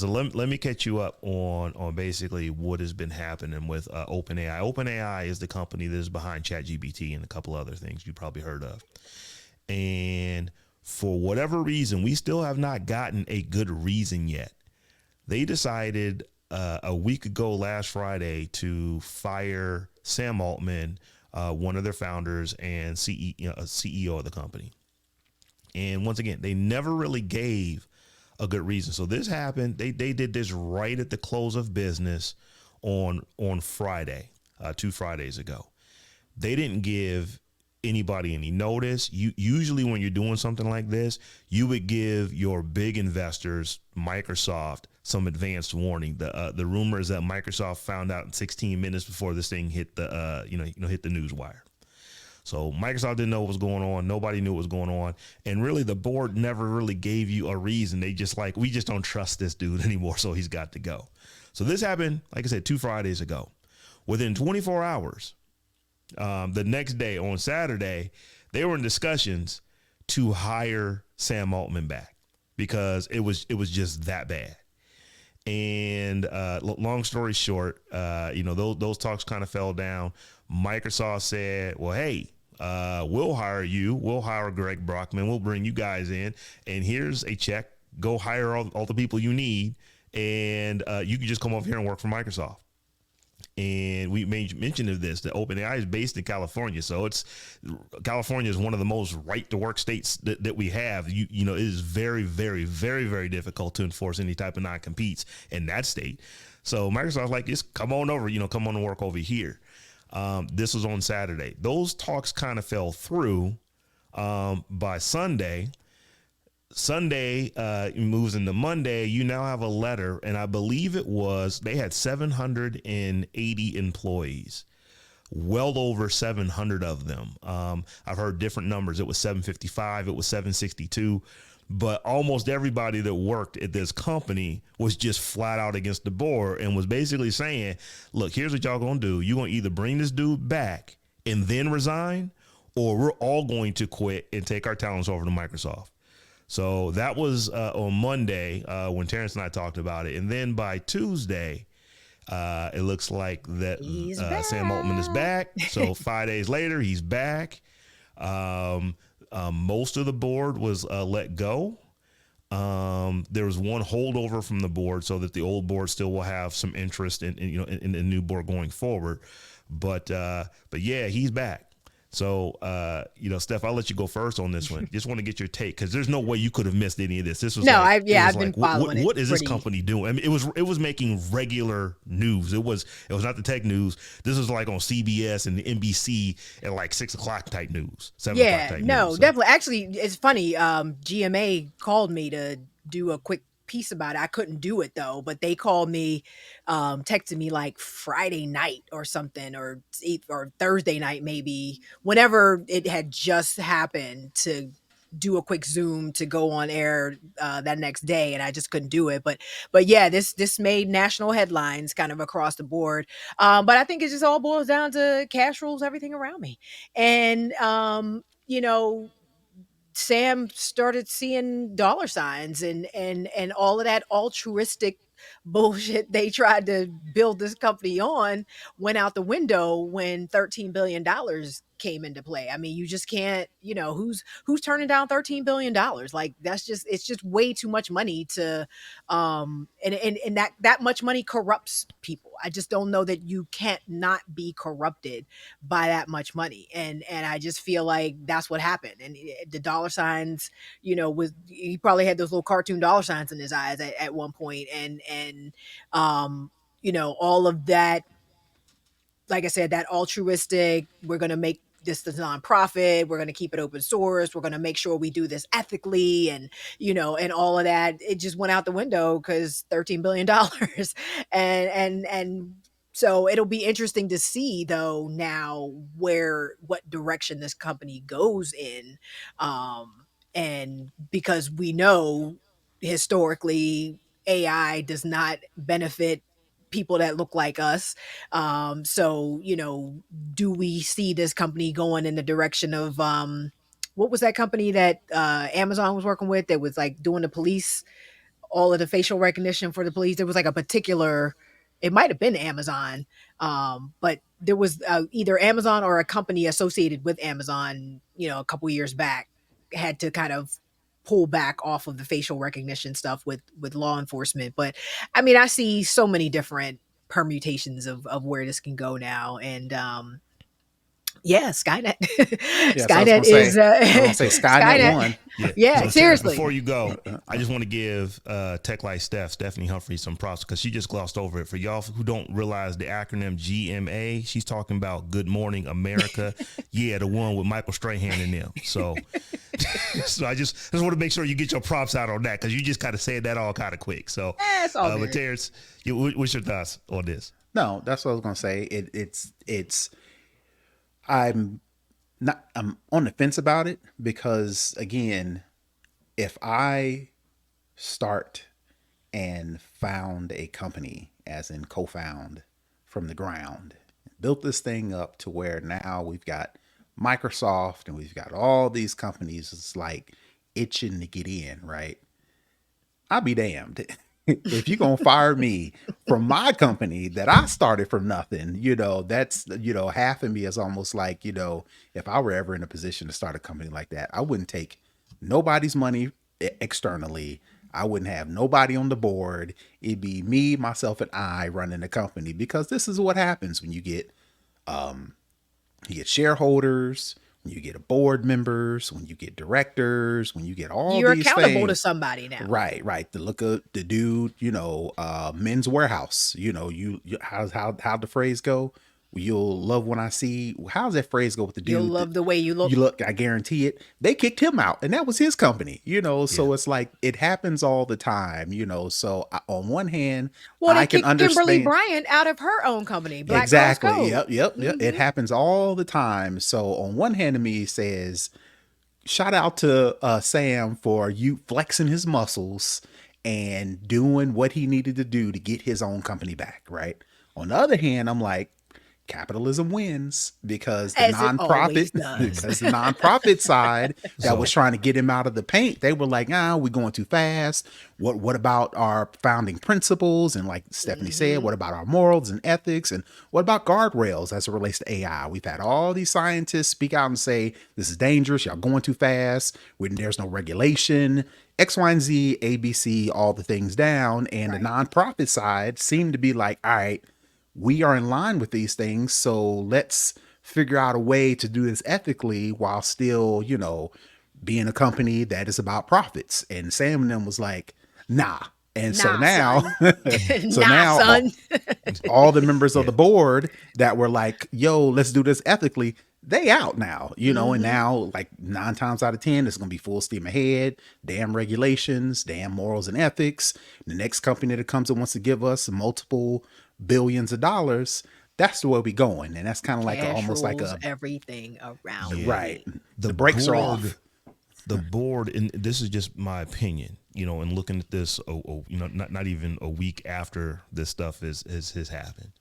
let me catch you up on basically what has been happening with OpenAI. OpenAI is the company that is behind ChatGPT and a couple other things you probably heard of. And for whatever reason, we still have not gotten a good reason yet. They decided a week ago last Friday to fire Sam Altman, one of their founders and CEO of the company. And once again, they never really gave a good reason. So this happened. They did this right at the close of business on Friday, 2 Fridays ago. They didn't give anybody any notice. You usually when you're doing something like this, you would give your big investors, Microsoft, some advanced warning. The rumor is that Microsoft found out in 16 minutes before this thing hit the hit the news wire. So Microsoft didn't know what was going on. Nobody knew what was going on. And really the board never really gave you a reason. They just like, we just don't trust this dude anymore. So he's got to go. So this happened, like I said, 2 Fridays ago. Within 24 hours, the next day on Saturday, they were in discussions to hire Sam Altman back because it was just that bad. And long story short, those talks kind of fell down. Microsoft said, well, hey, we'll hire you. We'll hire Greg Brockman. We'll bring you guys in. And here's a check. Go hire all the people you need. And you can just come over here and work for Microsoft. And we made mention of this. The OpenAI is based in California, so California is one of the most right to work states that we have. It is very, very, very, very difficult to enforce any type of non-competes in that state. So Microsoft's like, just come on over, come on and work over here. This was on Saturday. Those talks kind of fell through by Sunday. Sunday moves into Monday. You now have a letter, and I believe they had 780 employees, well over 700 of them. I've heard different numbers. It was 755, it was 762, but almost everybody that worked at this company was just flat out against the board and was basically saying, look, here's what y'all gonna do. You're gonna either bring this dude back and then resign, or we're all going to quit and take our talents over to Microsoft. So that was on Monday when Terrance and I talked about it. And then by Tuesday, it looks like that Sam Altman is back. So 5 days later, he's back. Most of the board was let go. There was one holdover from the board so that the old board still will have some interest in the new board going forward. But yeah, he's back. So, Steph, I'll let you go first on this one. Just want to get your take because there's no way you could have missed any of this. This was I've been following it. What is this company doing? I mean, it was making regular news. It was not the tech news. This was like on CBS and the NBC at like 6 o'clock type news, 7 o'clock type news. So. Definitely. Actually, it's funny. GMA called me to do a quick piece about it. I couldn't do it though, but they called me, texted me like Friday night or something, or Thursday night, maybe whenever it had just happened, to do a quick Zoom to go on air that next day, and I just couldn't do it. But yeah, this made national headlines kind of across the board. But I think it just all boils down to cash rules everything around me, and Sam started seeing dollar signs and all of that altruistic bullshit they tried to build this company on went out the window when $13 billion came into play. I mean, you just can't, who's turning down $13 billion? Like it's just way too much money to and that much money corrupts people. I just don't know that you can't not be corrupted by that much money. And I just feel like that's what happened. And the dollar signs, he probably had those little cartoon dollar signs in his eyes at one point. And all of that like I said, that altruistic, we're going to make this the nonprofit, we're going to keep it open source, we're going to make sure we do this ethically, and and all of that, it just went out the window because $13 billion. And so it'll be interesting to see though now what direction this company goes in. And because we know historically AI does not benefit people that look like us. So, do we see this company going in the direction of what was that company that Amazon was working with that was like doing the police, all of the facial recognition for the police? There was like a particular, it might have been Amazon, but there was either Amazon or a company associated with Amazon, a couple years back, had to kind of pull back off of the facial recognition stuff with law enforcement. But I mean, I see so many different permutations of where this can go now. And yeah, Skynet. Yeah, Skynet is I was gonna say Skynet won. Yeah, So, Terrance, seriously. before you go, I just want to give Tech Light Stephanie Humphrey some props because she just glossed over it. For y'all who don't realize the acronym GMA, she's talking about Good Morning America. Yeah, the one with Michael Strahan in them. So, so I just want to make sure you get your props out on that because you just kind of said that all kind of quick. So, It's all but good. Terrance, what's your thoughts on this? No, that's what I was gonna say. It's I'm I'm on the fence about it because again, if I start and found a company, as in co-found from the ground, built this thing up to where now we've got Microsoft and we've got all these companies, it's like itching to get in, right? I'll be damned. If you're going to fire me from my company that I started from nothing, that's, half of me is almost like, if I were ever in a position to start a company like that, I wouldn't take nobody's money externally. I wouldn't have nobody on the board. It'd be me, myself, and I running the company, because this is what happens when you get shareholders, when you get board members, when you get directors, when you get all You're these accountable to things. somebody now. Right. To look at the dude, Men's Warehouse, how the phrase go? You'll love when I see, how's that phrase go with the dude? You'll love the way you look. You look, I guarantee it. They kicked him out and that was his company, so it's like, it happens all the time, so on one hand, Well, they I can kicked Kimberly understand. Bryant out of her own company, Black Exactly. Girls Code. Yep. It happens all the time. So on one hand of me says, shout out to Sam for you flexing his muscles and doing what he needed to do to get his own company back, right? On the other hand, I'm like, capitalism wins because the As it always nonprofit, does. because the nonprofit side that was trying to get him out of the paint, they were like, we're going too fast. What about our founding principles? And like Stephanie said, what about our morals and ethics? And what about guardrails as it relates to AI? We've had all these scientists speak out and say, this is dangerous. Y'all going too fast. When there's no regulation, X, Y, and Z, ABC, all the things down. And the nonprofit side seemed to be like, all right, we are in line with these things, so let's figure out a way to do this ethically while still, being a company that is about profits. And Sam and them was like, nah. And so now, Son. all the members of the board that were like, yo, let's do this ethically, they out now, and now like 9 times out of 10, it's going to be full steam ahead. Damn regulations, damn morals and ethics. The next company that comes and wants to give us multiple billions of dollars, that's the way we going. And that's kind of like almost like everything around. Right. The brakes are off. The board, and this is just my opinion, and looking at this, not even a week after this stuff has happened.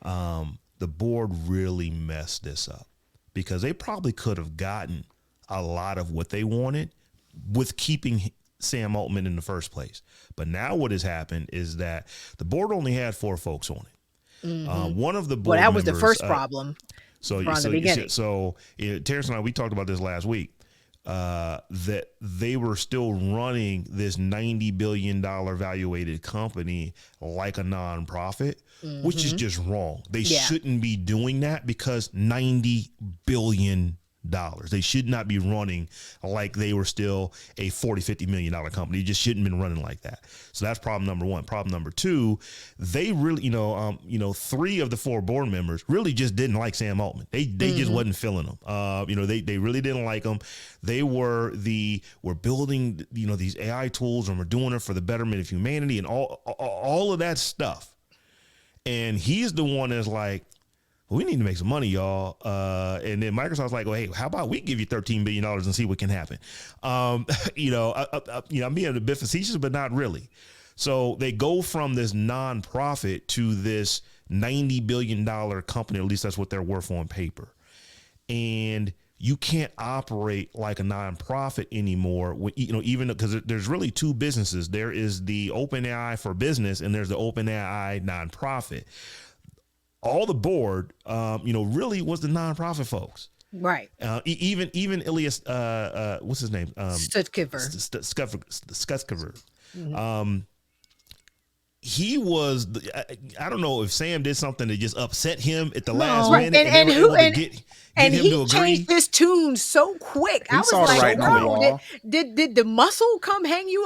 The board really messed this up because they probably could have gotten a lot of what they wanted with keeping Sam Altman in the first place. But now what has happened is that the board only had 4 folks on it. One of the board that was members, the first problem. From the beginning. Terrance and I, we talked about this last week, that they were still running this $90 billion valuated company like a nonprofit, which is just wrong. They shouldn't be doing that because $90 billion. They should not be running like they were still a $40-50 million company. It just shouldn't have been running like that. So that's problem number one. Problem number two, they really, 3 of the 4 board members really just didn't like Sam Altman. They just wasn't feeling him. They really didn't like him. They we're building, these AI tools, and we're doing it for the betterment of humanity and all of that stuff. And he's the one that's like, we need to make some money, y'all. And then Microsoft's like, well, hey, how about we give you $13 billion and see what can happen? I'm being a bit facetious, but not really. So they go from this nonprofit to this $90 billion company. At least that's what they're worth on paper. And you can't operate like a nonprofit anymore. Even because there's really 2 businesses. There is the OpenAI for business, and there's the OpenAI nonprofit. All the board, really was the nonprofit folks. Right. Even Ilias, what's his name? Skutskiver. He was, I don't know if Sam did something that just upset him at the last minute. And he changed his tune so quick. I was like, bro, did the muscle come hang you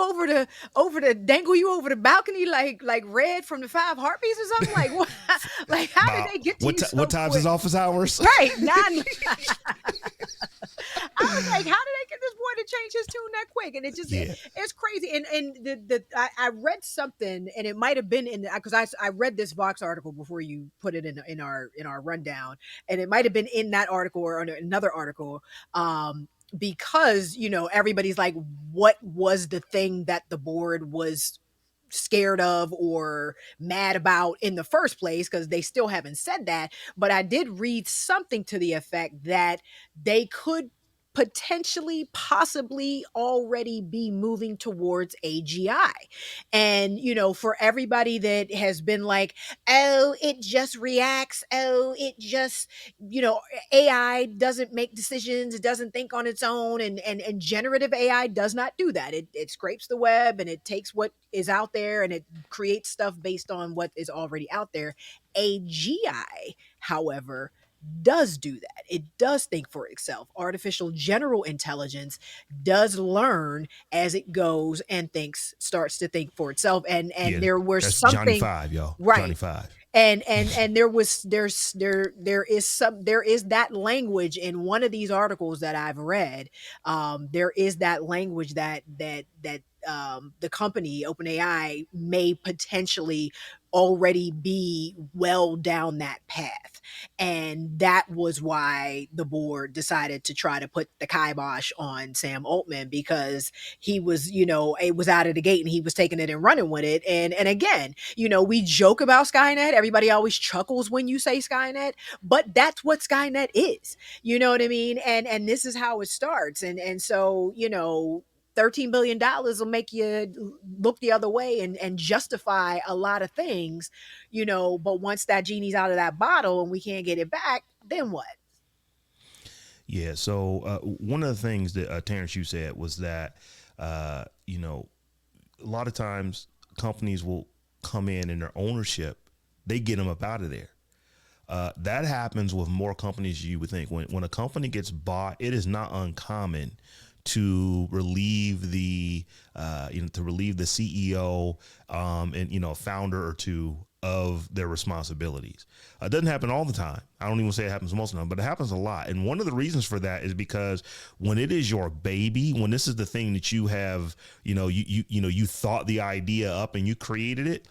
dangle you over the balcony like Red from the 5 Heartbeats or something? Like what? Like how did they get to you so what time's quick? his office hours? Right. I was like, how did they get this boy to change his tune that quick? And it just it's crazy. And I read something, and it might have been because I read this Vox article before you put it in our rundown, and it might have been in that article or another article. Because everybody's like, what was the thing that the board was scared of or mad about in the first place, because they still haven't said that. But I did read something to the effect that they could possibly already be moving towards AGI. And, for everybody that has been like, oh, it just reacts. Oh, it just, AI doesn't make decisions. It doesn't think on its own. And generative AI does not do that. It scrapes the web and it takes what is out there and it creates stuff based on what is already out there. AGI, however, does do that. It does think for itself. Artificial general intelligence does learn as it goes and starts to think for itself. And there were something Johnny 5, y'all. Right. Johnny 5. And there is that language in one of these articles that I've read. There is that language that the company OpenAI may potentially already be well down that path. And that was why the board decided to try to put the kibosh on Sam Altman, because he was, it was out of the gate and he was taking it and running with it. And again, we joke about Skynet. Everybody always chuckles when you say Skynet, but that's what Skynet is. You know what I mean? And this is how it starts. And so, $13 billion will make you look the other way and justify a lot of things, but once that genie's out of that bottle and we can't get it back, then what? Yeah. So one of the things that Terrance, you said was that, a lot of times companies will come in and their ownership, they get them up out of there. That happens with more companies than you would think. When a company gets bought, it is not uncommon to relieve the CEO and founder or two of their responsibilities. It doesn't happen all the time. I don't even say it happens most of the time, but it happens a lot. And one of the reasons for that is because when it is your baby, when this is the thing that you have, you thought the idea up and you created it,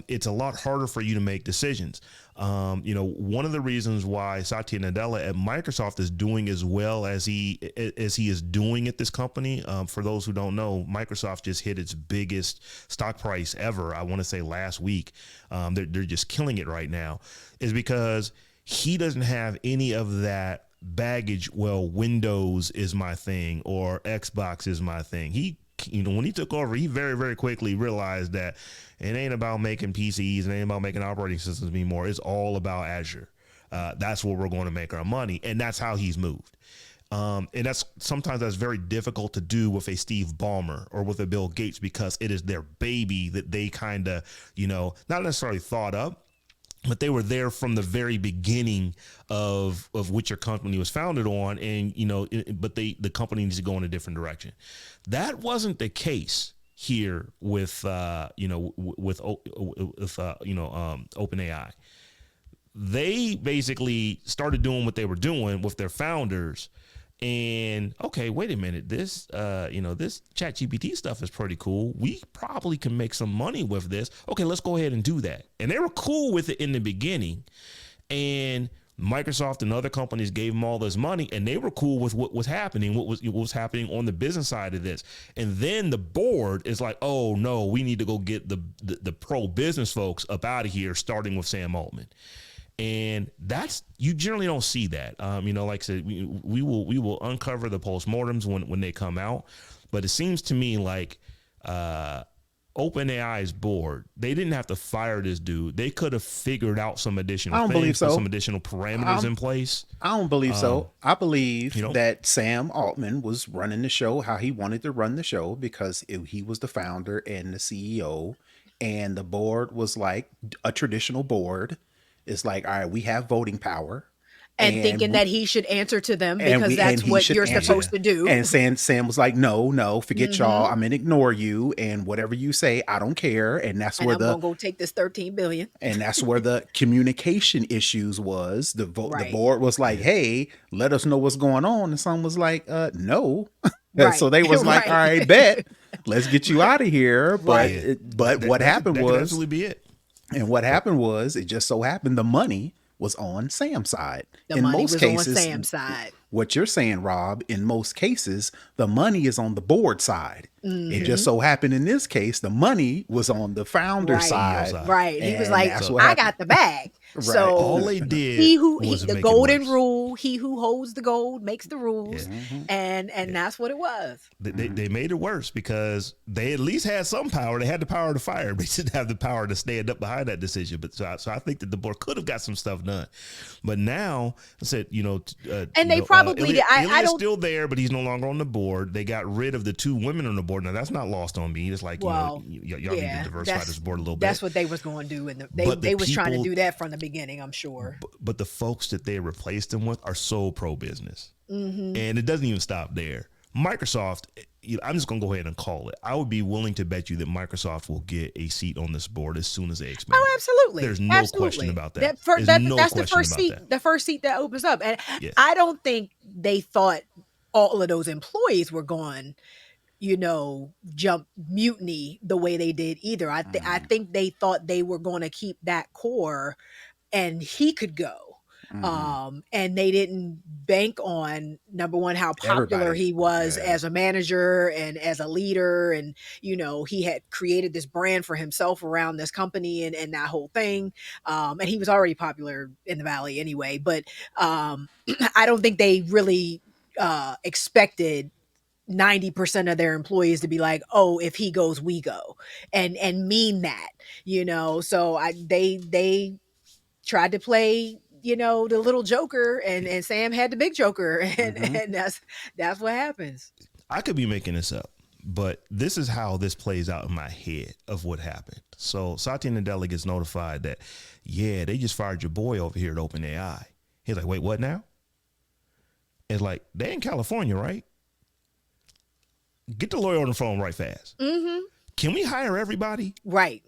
it's a lot harder for you to make decisions. One of the reasons why Satya Nadella at Microsoft is doing as well as he is doing at this company. For those who don't know, Microsoft just hit its biggest stock price ever. I want to say last week. They're just killing it right now, is because he doesn't have any of that baggage. Well, Windows is my thing or Xbox is my thing. When he took over, he very, very quickly realized that it ain't about making PCs, it ain't about making operating systems anymore. It's all about Azure. That's where we're going to make our money. And that's how he's moved. And sometimes that's very difficult to do with a Steve Ballmer or with a Bill Gates, because it is their baby that they kind of, not necessarily thought up, but they were there from the very beginning of which your company was founded on, and but the company needs to go in a different direction. That wasn't the case here with OpenAI. They basically started doing what they were doing with their founders. And okay, wait a minute. This, this ChatGPT stuff is pretty cool. We probably can make some money with this. Okay, let's go ahead and do that. And they were cool with it in the beginning. And Microsoft and other companies gave them all this money, and they were cool with what was happening, what was happening on the business side of this. And then the board is like, oh no, we need to go get the pro business folks up out of here, starting with Sam Altman. And you generally don't see that. Like I said, we will uncover the postmortems when they come out. But it seems to me like OpenAI's board, they didn't have to fire this dude. They could have figured out some additional things, some additional parameters in place. I don't believe so. I believe that Sam Altman was running the show how he wanted to run the show, because he was the founder and the CEO, and the board was like a traditional board. It's like, all right, we have voting power. And thinking that he should answer to them because that's what you're supposed to do. And Sam was like, no, forget y'all. I'm going to ignore you. And whatever you say, I don't care. And that's where I'm going to go take this $13 billion. And that's where the communication issues was. The board was like, hey, let us know what's going on. And some was like, no. Right. So they was like, all right, bet. Let's get you out of here. But what happened was, absolutely be it. And what happened was, it just so happened the money was on Sam's side. In most cases, on Sam's side. What you're saying, Rob, in most cases, the money is on the board side. It just so happened in this case, the money was on the founder side. Right. He was like, I got the bag. Right. So all they did the golden rule, he who holds the gold makes the rules. Yeah. And that's what it was. They made it worse because they at least had some power. They had the power to fire, but they didn't have the power to stand up behind that decision. But so I think that the board could have got some stuff done. But now I said, and they probably did. Ilya's still there, but he's no longer on the board. They got rid of the 2 women on the board. Now that's not lost on me. It's like, y'all need to diversify this board a little bit. That's what they was going to do. And they was trying to do that from the beginning, I'm sure. But the folks that they replaced them with are so pro-business. And it doesn't even stop there. Microsoft, I'm just going to go ahead and call it. I would be willing to bet you that Microsoft will get a seat on this board as soon as they expand. Oh, absolutely. There's no question about that. That's the first seat. The first seat that opens up. And I don't think they thought all of those employees were going, jump mutiny the way they did either. I think they thought they were going to keep that core and he could go. And they didn't bank on, number one, how popular he was as a manager and as a leader. And, he had created this brand for himself around this company and that whole thing. And he was already popular in the Valley anyway. But I don't think they really expected 90% of their employees to be like, oh, if he goes, we go, and mean that, so they tried to play, the little joker, and Sam had the big joker, and that's what happens. I could be making this up, but this is how this plays out in my head of what happened. So Satya Nadella gets notified that, they just fired your boy over here at OpenAI. He's like, wait, what now? It's like, they in California, right? Get the lawyer on the phone right fast. Can we hire everybody? Right.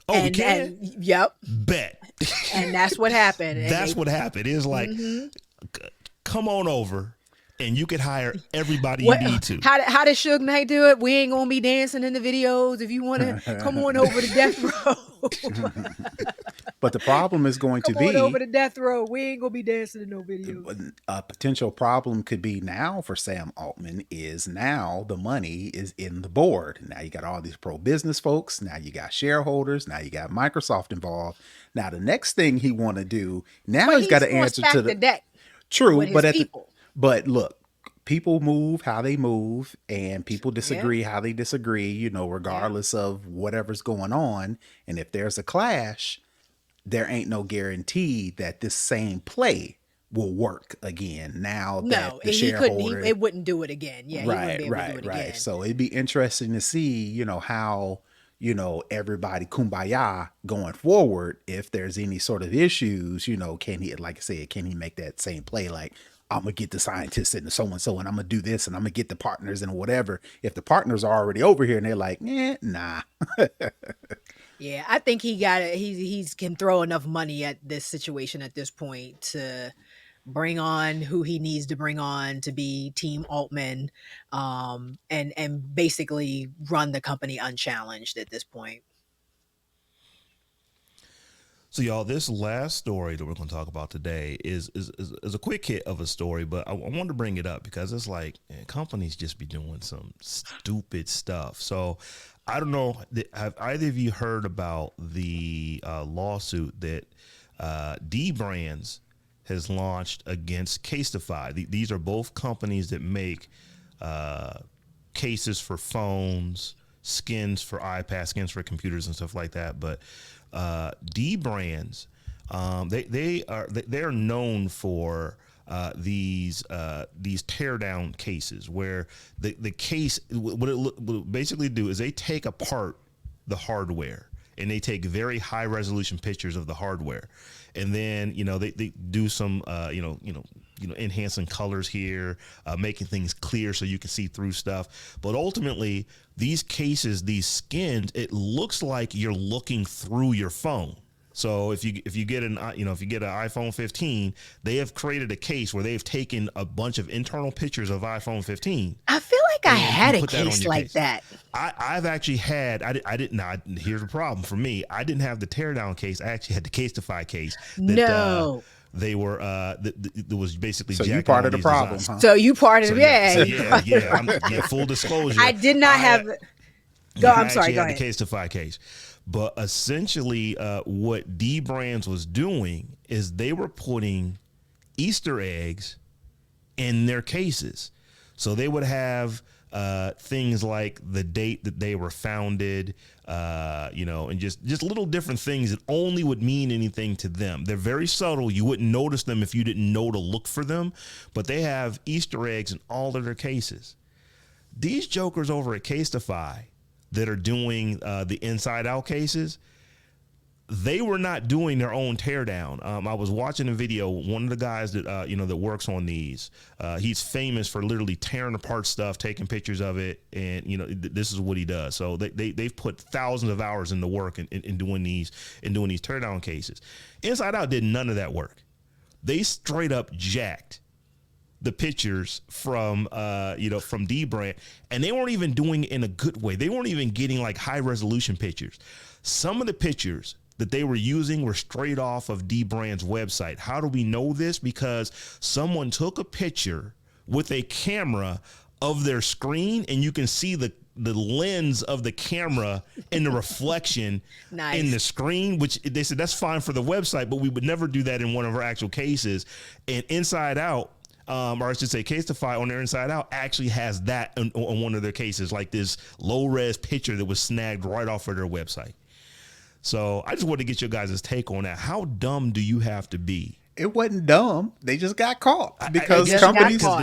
Oh, we can? Yep. Bet. And that's what happened. That's what happened. It's like, come on over and you could hire everybody you need to. How did Suge Knight do it? We ain't going to be dancing in the videos. If you want to come on over to Death Row. But the problem is going to be... Come on over to Death Row. We ain't going to be dancing in no videos. A potential problem could be now for Sam Altman is now the money is in the board. Now you got all these pro-business folks. Now you got shareholders. Now you got Microsoft involved. Now the next thing he want to do, now he's got to answer to the deck. True, but look, people move how they move, and people disagree how they disagree, regardless of whatever's going on. And if there's a clash, there ain't no guarantee that this same play will work again. Now that the shareholder, it wouldn't do it again. Yeah, right. So it'd be interesting to see, how everybody kumbaya going forward. If there's any sort of issues, can he, like I said, can he make that same play? Like, I'm going to get the scientists and so and so, and I'm going to do this, and I'm going to get the partners and whatever. If the partners are already over here and they're like, nah. Yeah, I think he got it. He's can throw enough money at this situation at this point to bring on who he needs to bring on to be Team Altman, and basically run the company unchallenged at this point. So, y'all, this last story that we're going to talk about today is a quick hit of a story, but I wanted to bring it up because it's like, man, companies just be doing some stupid stuff. So, I don't know, have either of you heard about the lawsuit that D Brands has launched against Casetify? These are both companies that make cases for phones, skins for iPads, skins for computers and stuff like that. But D Brands, they're known for these teardown cases where the case, what it basically do is they take apart the hardware and they take very high resolution pictures of the hardware, and then they do some enhancing colors here, making things clear so you can see through stuff. But ultimately, these cases, these skins, it looks like you're looking through your phone. So if you get an iPhone 15, they have created a case where they've taken a bunch of internal pictures of iPhone 15. I feel like I had a case like that. I've actually had. I didn't. Here's the problem for me. I didn't have the teardown case. I actually had the Casetify case. No. They were that was basically. So you part of the problem, huh? So you part of it, yeah. Full disclosure. I did not have. I'm sorry. Go ahead. The Casetify case, but essentially, what D Brands was doing is they were putting Easter eggs in their cases, so they would have things like the date that they were founded, and just little different things that only would mean anything to them. They're very subtle. You wouldn't notice them if you didn't know to look for them, but they have Easter eggs in all of their cases. These jokers over at Casetify that are doing the inside out cases, they were not doing their own teardown. I was watching a video. One of the guys that that works on these, he's famous for literally tearing apart stuff, taking pictures of it, and this is what he does. So they've put thousands of hours into work in doing these teardown cases. Inside Out did none of that work. They straight up jacked the pictures from D Brand, and they weren't even doing it in a good way. They weren't even getting like high resolution pictures. Some of the pictures that they were using were straight off of D Brand's website. How do we know this? Because someone took a picture with a camera of their screen, and you can see the lens of the camera and the reflection in the screen, which they said that's fine for the website, but we would never do that in one of our actual cases. And Inside Out, or I should say Casetify on their Inside Out, actually has that on one of their cases, like this low-res picture that was snagged right off of their website. So I just wanted to get your guys' take on that. How dumb do you have to be? It wasn't dumb. They just got caught because companies do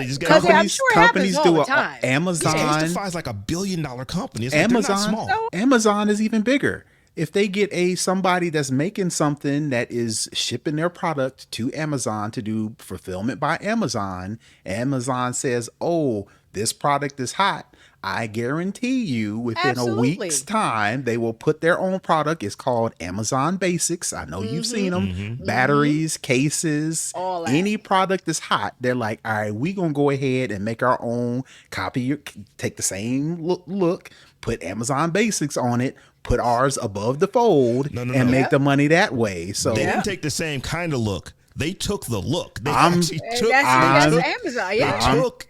it. Amazon. Casetify is like $1 billion company. It's like they're not small. Amazon is even bigger. If they get somebody that's making something that is shipping their product to Amazon to do fulfillment by Amazon, Amazon says, "Oh, this product is hot." I guarantee you within a week's time, they will put their own product. It's called Amazon Basics. I know you've seen them. Batteries, cases, any product that's hot. They're like, all right, we're going to go ahead and make our own copy. Take the same look, put Amazon Basics on it, put ours above the fold, and make the money that way. So they didn't take the same kind of look. They took the look. They that's Amazon. Yeah. They took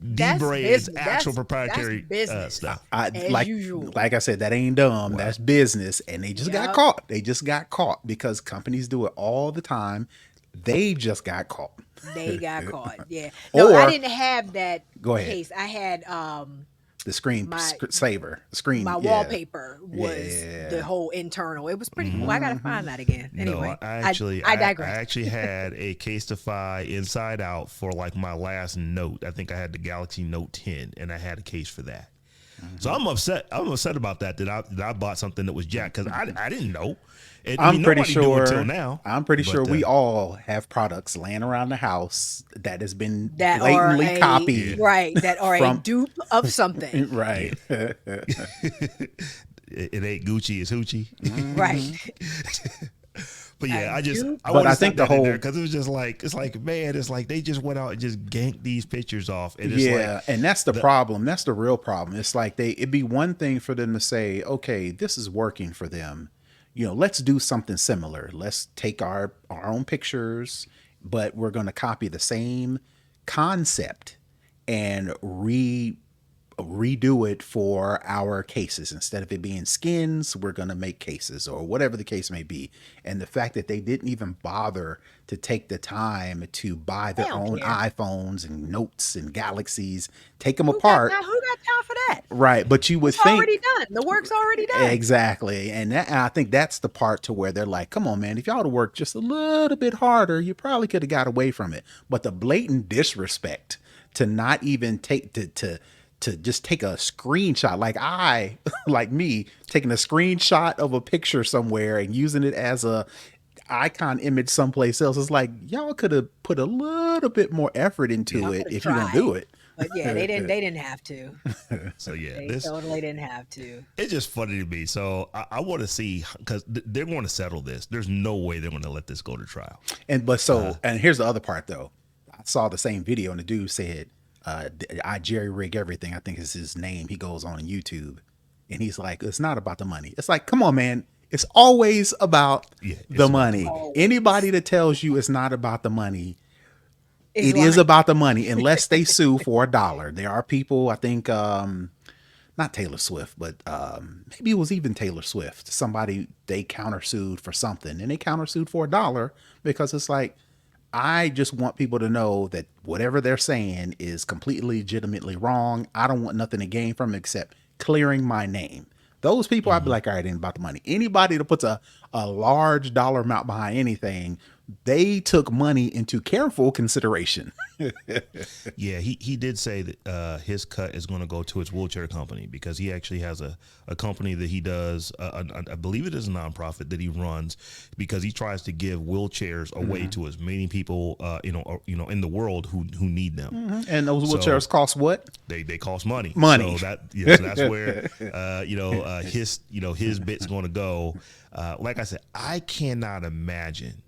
D Brand's actual proprietary stuff. Like I said, that ain't dumb. Wow. That's business. And they just got caught. They just got caught because companies do it all the time. They just got caught. They got caught. Yeah. No, I didn't have that case. I had the screen saver. Screen. My wallpaper was the whole internal. It was pretty cool. I gotta find that again. Anyway, no, I digress. I actually had a Casetify Inside Out for like my last Note. I think I had the Galaxy Note 10, and I had a case for that. So I'm upset. I'm upset about that I bought something that was jacked because I didn't know. I'm pretty nobody knew sure until now. I'm pretty sure But, we all have products laying around the house that has been That are blatantly a copied right. That are a from dupe of something. right. it ain't Gucci, it's Hoochie. Right. But yeah, I do. I But want I to think think the that in there whole- because it was just like man, it's like they just went out and just ganked these pictures off, and it's Yeah, like and that's the problem. That's the real problem. It's like it'd be one thing for them to say, okay, this is working for them. Let's do something similar. Let's take our own pictures, but we're going to copy the same concept and redo it for our cases. Instead of it being skins, we're going to make cases or whatever the case may be. And the fact that they didn't even bother to take the time to buy They their don't own care. iPhones and Notes and Galaxies, take them Who got apart. time for that? Right. But you would It's think already done. The work's already done. exactly. And I think that's the part to where they're like, come on, man, if y'all would have worked just a little bit harder, you probably could have got away from it. But the blatant disrespect to not even take to just take a screenshot, like me taking a screenshot of a picture somewhere and using it as a icon image someplace else. It's like, y'all could have put a little bit more effort into Y'all it could've if you're gonna tried. do it. But yeah, they didn't have to. so yeah, They this totally didn't have to. it's just funny to me. So I want to see because they're going to settle this. There's no way they're going to let this go to trial. And here's the other part though. I saw the same video and the dude said, I jerry rig everything. I think is his name. He goes on YouTube and he's like, it's not about the money. It's like, come on, man. It's always about the money. Anybody that tells you it's not about the money, it is about the money, unless they sue for $1. There are people, I think, not Taylor Swift, but maybe it was even Taylor Swift. Somebody, they countersued for something and they countersued for $1 because it's like, I just want people to know that whatever they're saying is completely legitimately wrong. I don't want nothing to gain from it except clearing my name. Those people, I'd be like, all right, it ain't about the money. Anybody that puts a large dollar amount behind anything, they took money into careful consideration. Yeah, he did say that his cut is going to go to his wheelchair company because he actually has a company that he does. I believe it is a nonprofit that he runs because he tries to give wheelchairs away to as many people in the world who need them. And those wheelchairs cost what? They cost money. Money. So that's where his bit's going to go. Like I said, I cannot imagine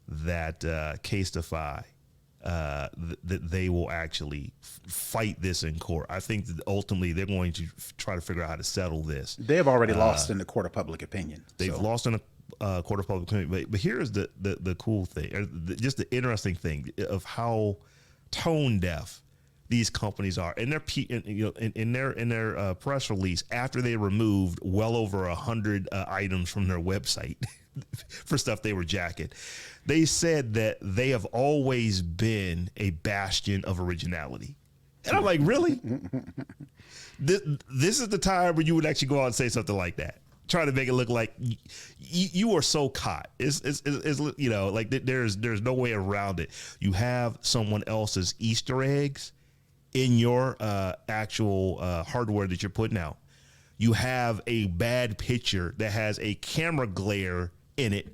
that Casetify that they will actually fight this in court. I think that ultimately they're going to try to figure out how to settle this. They have already lost in the court of public opinion. They've lost in a court of public opinion. But here's the cool thing, or just the interesting thing of how tone deaf these companies are. In their press release after they removed well over 100 items from their website for stuff they were jacking, they said that they have always been a bastion of originality. And I'm like, really? This is the time where you would actually go out and say something like that, try to make it look like you are so caught. It's like there's no way around it. You have someone else's Easter eggs in your actual hardware that you're putting out. You have a bad picture that has a camera glare in it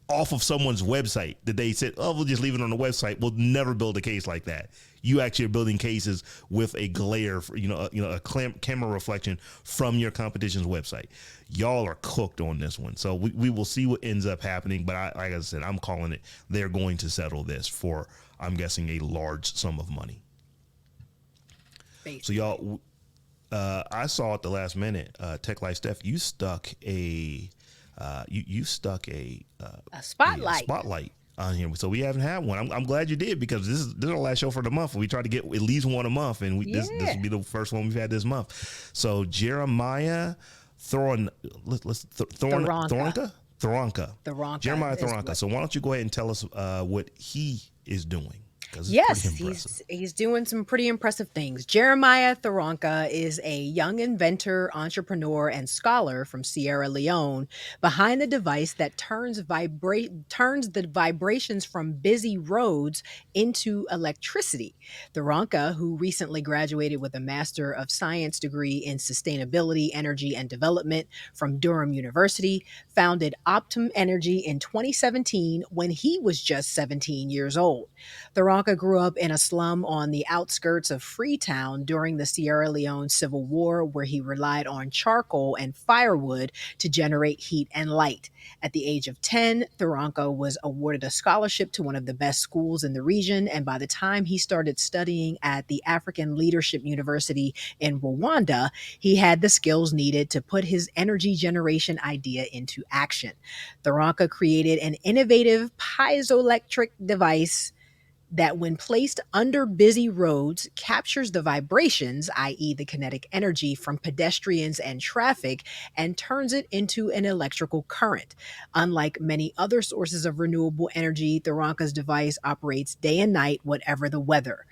off of someone's website that they said, oh, we'll just leave it on the website. We'll never build a case like that. You actually are building cases with a glare, a camera reflection from your competition's website. Y'all are cooked on this one. So we will see what ends up happening. But like I said, I'm calling it. They're going to settle this for, I'm guessing, a large sum of money. So y'all, I saw at the last minute, Tech Life Steph, you stuck a spotlight on here. So we haven't had one. I'm glad you did because this is our last show for the month. We try to get at least one a month, and this will be the first one we've had this month. So Jeremiah Thoronka. Thoronka. Jeremiah Thoronka. So why don't you go ahead and tell us what he is doing? Because it's pretty Yes, impressive. he's doing some pretty impressive things. Jeremiah Thoronka is a young inventor, entrepreneur, and scholar from Sierra Leone behind the device that turns the vibrations from busy roads into electricity. Thoronka, who recently graduated with a Master of Science degree in Sustainability, Energy, and Development from Durham University, founded Optum Energy in 2017 when he was just 17 years old. Thoronka grew up in a slum on the outskirts of Freetown during the Sierra Leone Civil War, where he relied on charcoal and firewood to generate heat and light. At the age of 10, Thoronka was awarded a scholarship to one of the best schools in the region, and by the time he started studying at the African Leadership University in Rwanda, he had the skills needed to put his energy generation idea into action. Thoronka created an innovative piezoelectric device that, when placed under busy roads, captures the vibrations, i.e., the kinetic energy from pedestrians and traffic, and turns it into an electrical current. Unlike many other sources of renewable energy, Thoronka's device operates day and night, whatever the weather.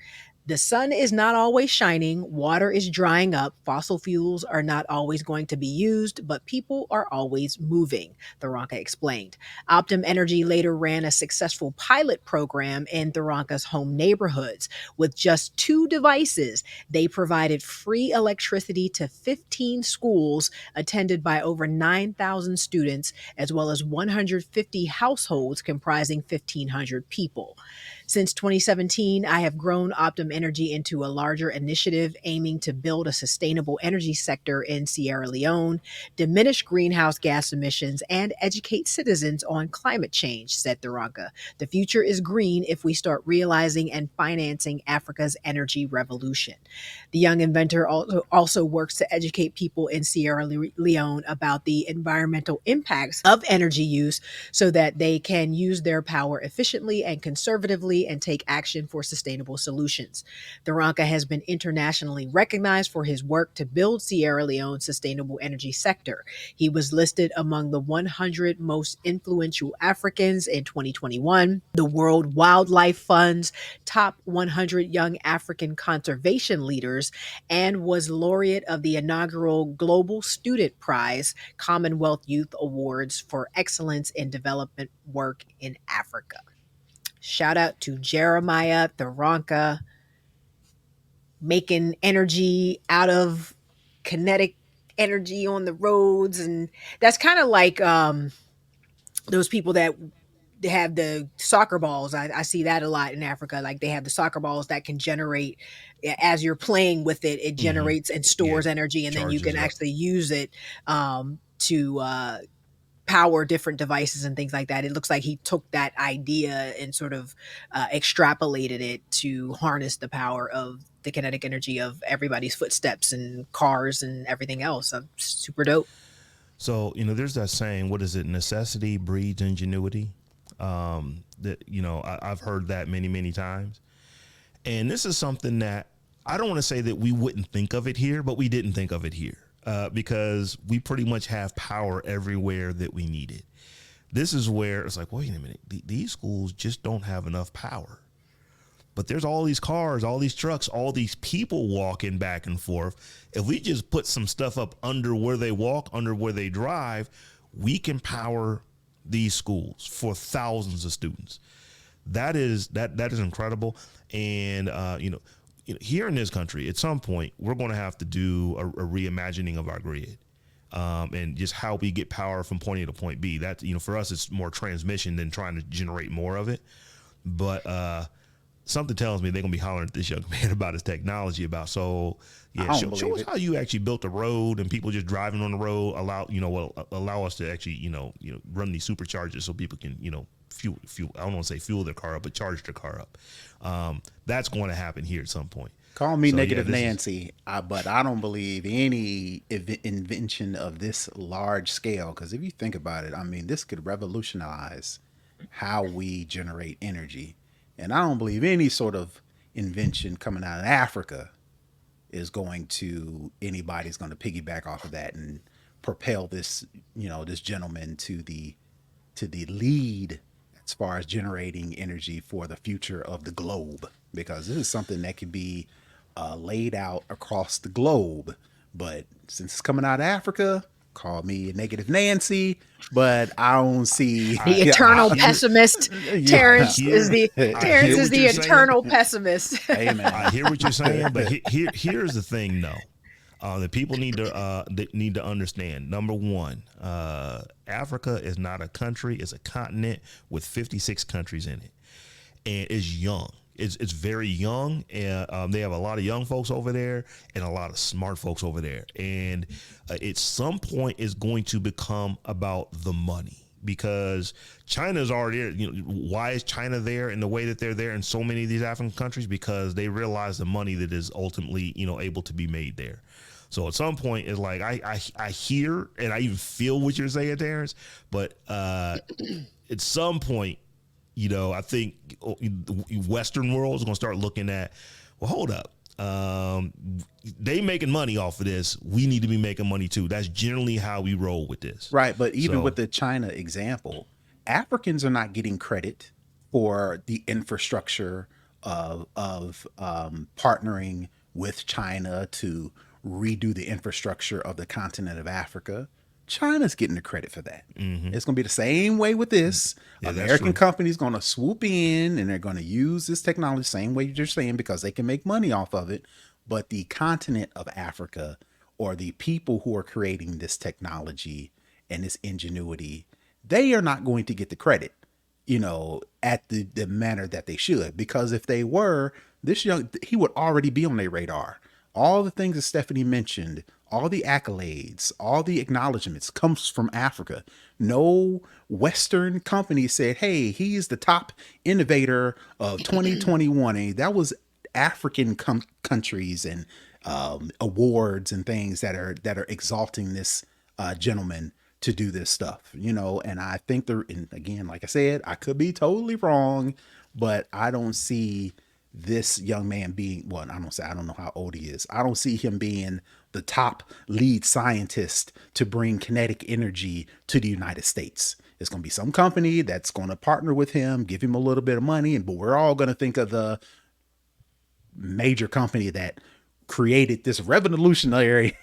The sun is not always shining, water is drying up, fossil fuels are not always going to be used, but people are always moving, Thoronka explained. Optum Energy later ran a successful pilot program in Thoronka's home neighborhoods. With just two devices, they provided free electricity to 15 schools attended by over 9,000 students, as well as 150 households comprising 1,500 people. Since 2017, I have grown Optum Energy into a larger initiative aiming to build a sustainable energy sector in Sierra Leone, diminish greenhouse gas emissions, and educate citizens on climate change, said Thoronka. The future is green if we start realizing and financing Africa's energy revolution. The young inventor also works to educate people in Sierra Leone about the environmental impacts of energy use so that they can use their power efficiently and conservatively and take action for sustainable solutions. Thoronka has been internationally recognized for his work to build Sierra Leone's sustainable energy sector. He was listed among the 100 most influential Africans in 2021, the World Wildlife Fund's top 100 young African conservation leaders, and was laureate of the inaugural Global Student Prize Commonwealth Youth Awards for excellence in development work in Africa. Shout out to Jeremiah Thoronka, making energy out of kinetic energy on the roads. And that's kind of like those people that have the soccer balls. I see that a lot in Africa. Like, they have the soccer balls that can generate, as you're playing with it, it Hmm. generates and Yeah, stores energy, and then you charges can up. actually use it to power different devices and things like that. It looks like he took that idea and sort of extrapolated it to harness the power of the kinetic energy of everybody's footsteps and cars and everything else. Super dope. So, there's that saying, what is it? Necessity breeds ingenuity. That, I've heard that many, many times. And this is something that I don't want to say that we wouldn't think of it here, but we didn't think of it here because we pretty much have power everywhere that we need it. This is where it's like, wait a minute, these schools just don't have enough power. But there's all these cars, all these trucks, all these people walking back and forth. If we just put some stuff up under where they walk, under where they drive, we can power these schools for thousands of students. That is incredible. And here in this country, at some point, we're going to have to do a reimagining of our grid. And just how we get power from point A to point B. That, for us, it's more transmission than trying to generate more of it. But something tells me they're gonna be hollering at this young man about his technology. So I yeah, don't show believe us it. how you actually built a road and people just driving on the road allow us to actually run these superchargers so people can fuel. I don't want to say fuel their car up, but charge their car up. That's going to happen here at some point. Call me So yeah, negative this is Nancy, but I don't believe any invention of this large scale. Because if you think about it, I mean, this could revolutionize how we generate energy. And I don't believe any sort of invention coming out of Africa is going to anybody's going to piggyback off of that and propel this, this gentleman to the lead as far as generating energy for the future of the globe, because this is something that can be laid out across the globe. But since it's coming out of Africa, call me a negative Nancy, but I don't see The eternal pessimist. Terrance is the eternal pessimist. Hey, man. I hear what you're saying, but here's the thing, though. That people need to understand. Number one, Africa is not a country; it's a continent with 56 countries in it, and it's young. It's very young, and they have a lot of young folks over there and a lot of smart folks over there. And at some point, it's going to become about the money. Because China's already there. You know, why is China there in the way that they're there in so many of these African countries? Because they realize the money that is ultimately, able to be made there. So at some point, it's like I hear and I even feel what you're saying, Terrance. But at some point, I think the Western world is going to start looking at, well, hold up. They making money off of this. We need to be making money too. That's generally how we roll with this. Right. But even with the China example, Africans are not getting credit for the infrastructure of partnering with China to redo the infrastructure of the continent of Africa. China's getting the credit for that. Mm-hmm. It's going to be the same way with this. Yeah, American companies going to swoop in and they're going to use this technology the same way you're saying, because they can make money off of it. But the continent of Africa, or the people who are creating this technology and this ingenuity, they are not going to get the credit, at the manner that they should. Because if they were, he would already be on their radar. All the things that Stephanie mentioned, all the accolades, all the acknowledgments comes from Africa. No Western company said, hey, he's the top innovator of 2021. And that was African countries and awards and things that are exalting this gentleman to do this stuff, and I think and again, like I said, I could be totally wrong, but I don't see this young man being, I don't know how old he is. I don't see him being the top lead scientist to bring kinetic energy to the United States. It's going to be some company that's going to partner with him, give him a little bit of money, but we're all going to think of the major company that created this revolutionary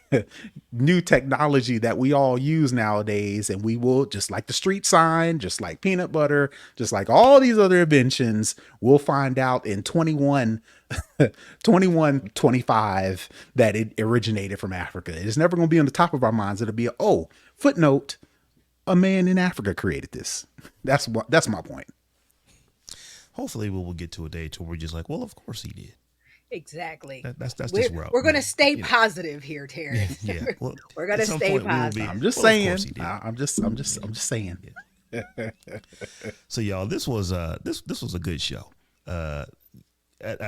new technology that we all use nowadays. And we will, just like the street sign, just like peanut butter, just like all these other inventions, we'll find out in 2125 that it originated from Africa. It's never going to be on the top of our minds. It'll be footnote, a man in Africa created this. That's my point. Hopefully we will get to a day to where we're just like, well, of course he did. Exactly. That's just where we're going to stay positive here, Terrance. Yeah. Well, we're going to stay positive. I'm just saying. I'm just saying. So y'all, this was a good show. I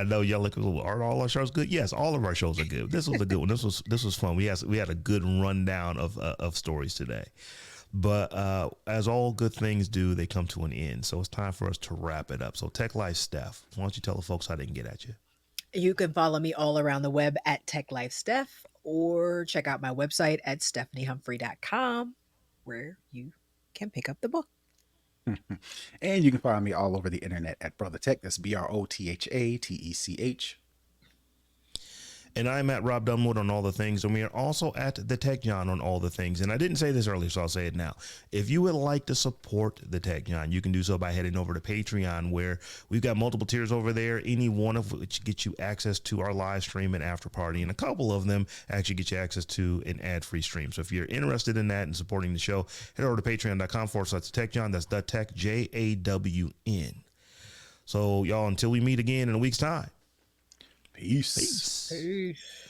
know y'all look, are all our shows good? Yes, all of our shows are good. This was a good one. This was fun. We had a good rundown of stories today. But as all good things do, they come to an end. So it's time for us to wrap it up. So Tech Life Steph, why don't you tell the folks how they can get at you? You can follow me all around the web at TechLifeSteph, or check out my website at stephaniehumphrey.com, where you can pick up the book. And you can find me all over the internet at Brother Tech. That's BROTHATECH. And I'm at Robb Dunewood on all the things. And we are also at the Tech Jawn on all the things. And I didn't say this earlier, so I'll say it now. If you would like to support the Tech Jawn, you can do so by heading over to Patreon, where we've got multiple tiers over there, any one of which gets you access to our live stream and after party. And a couple of them actually get you access to an ad-free stream. So if you're interested in that and supporting the show, head over to patreon.com/TechJawn. That's the Tech, JAWN. So y'all, until we meet again in a week's time. Peace. Peace.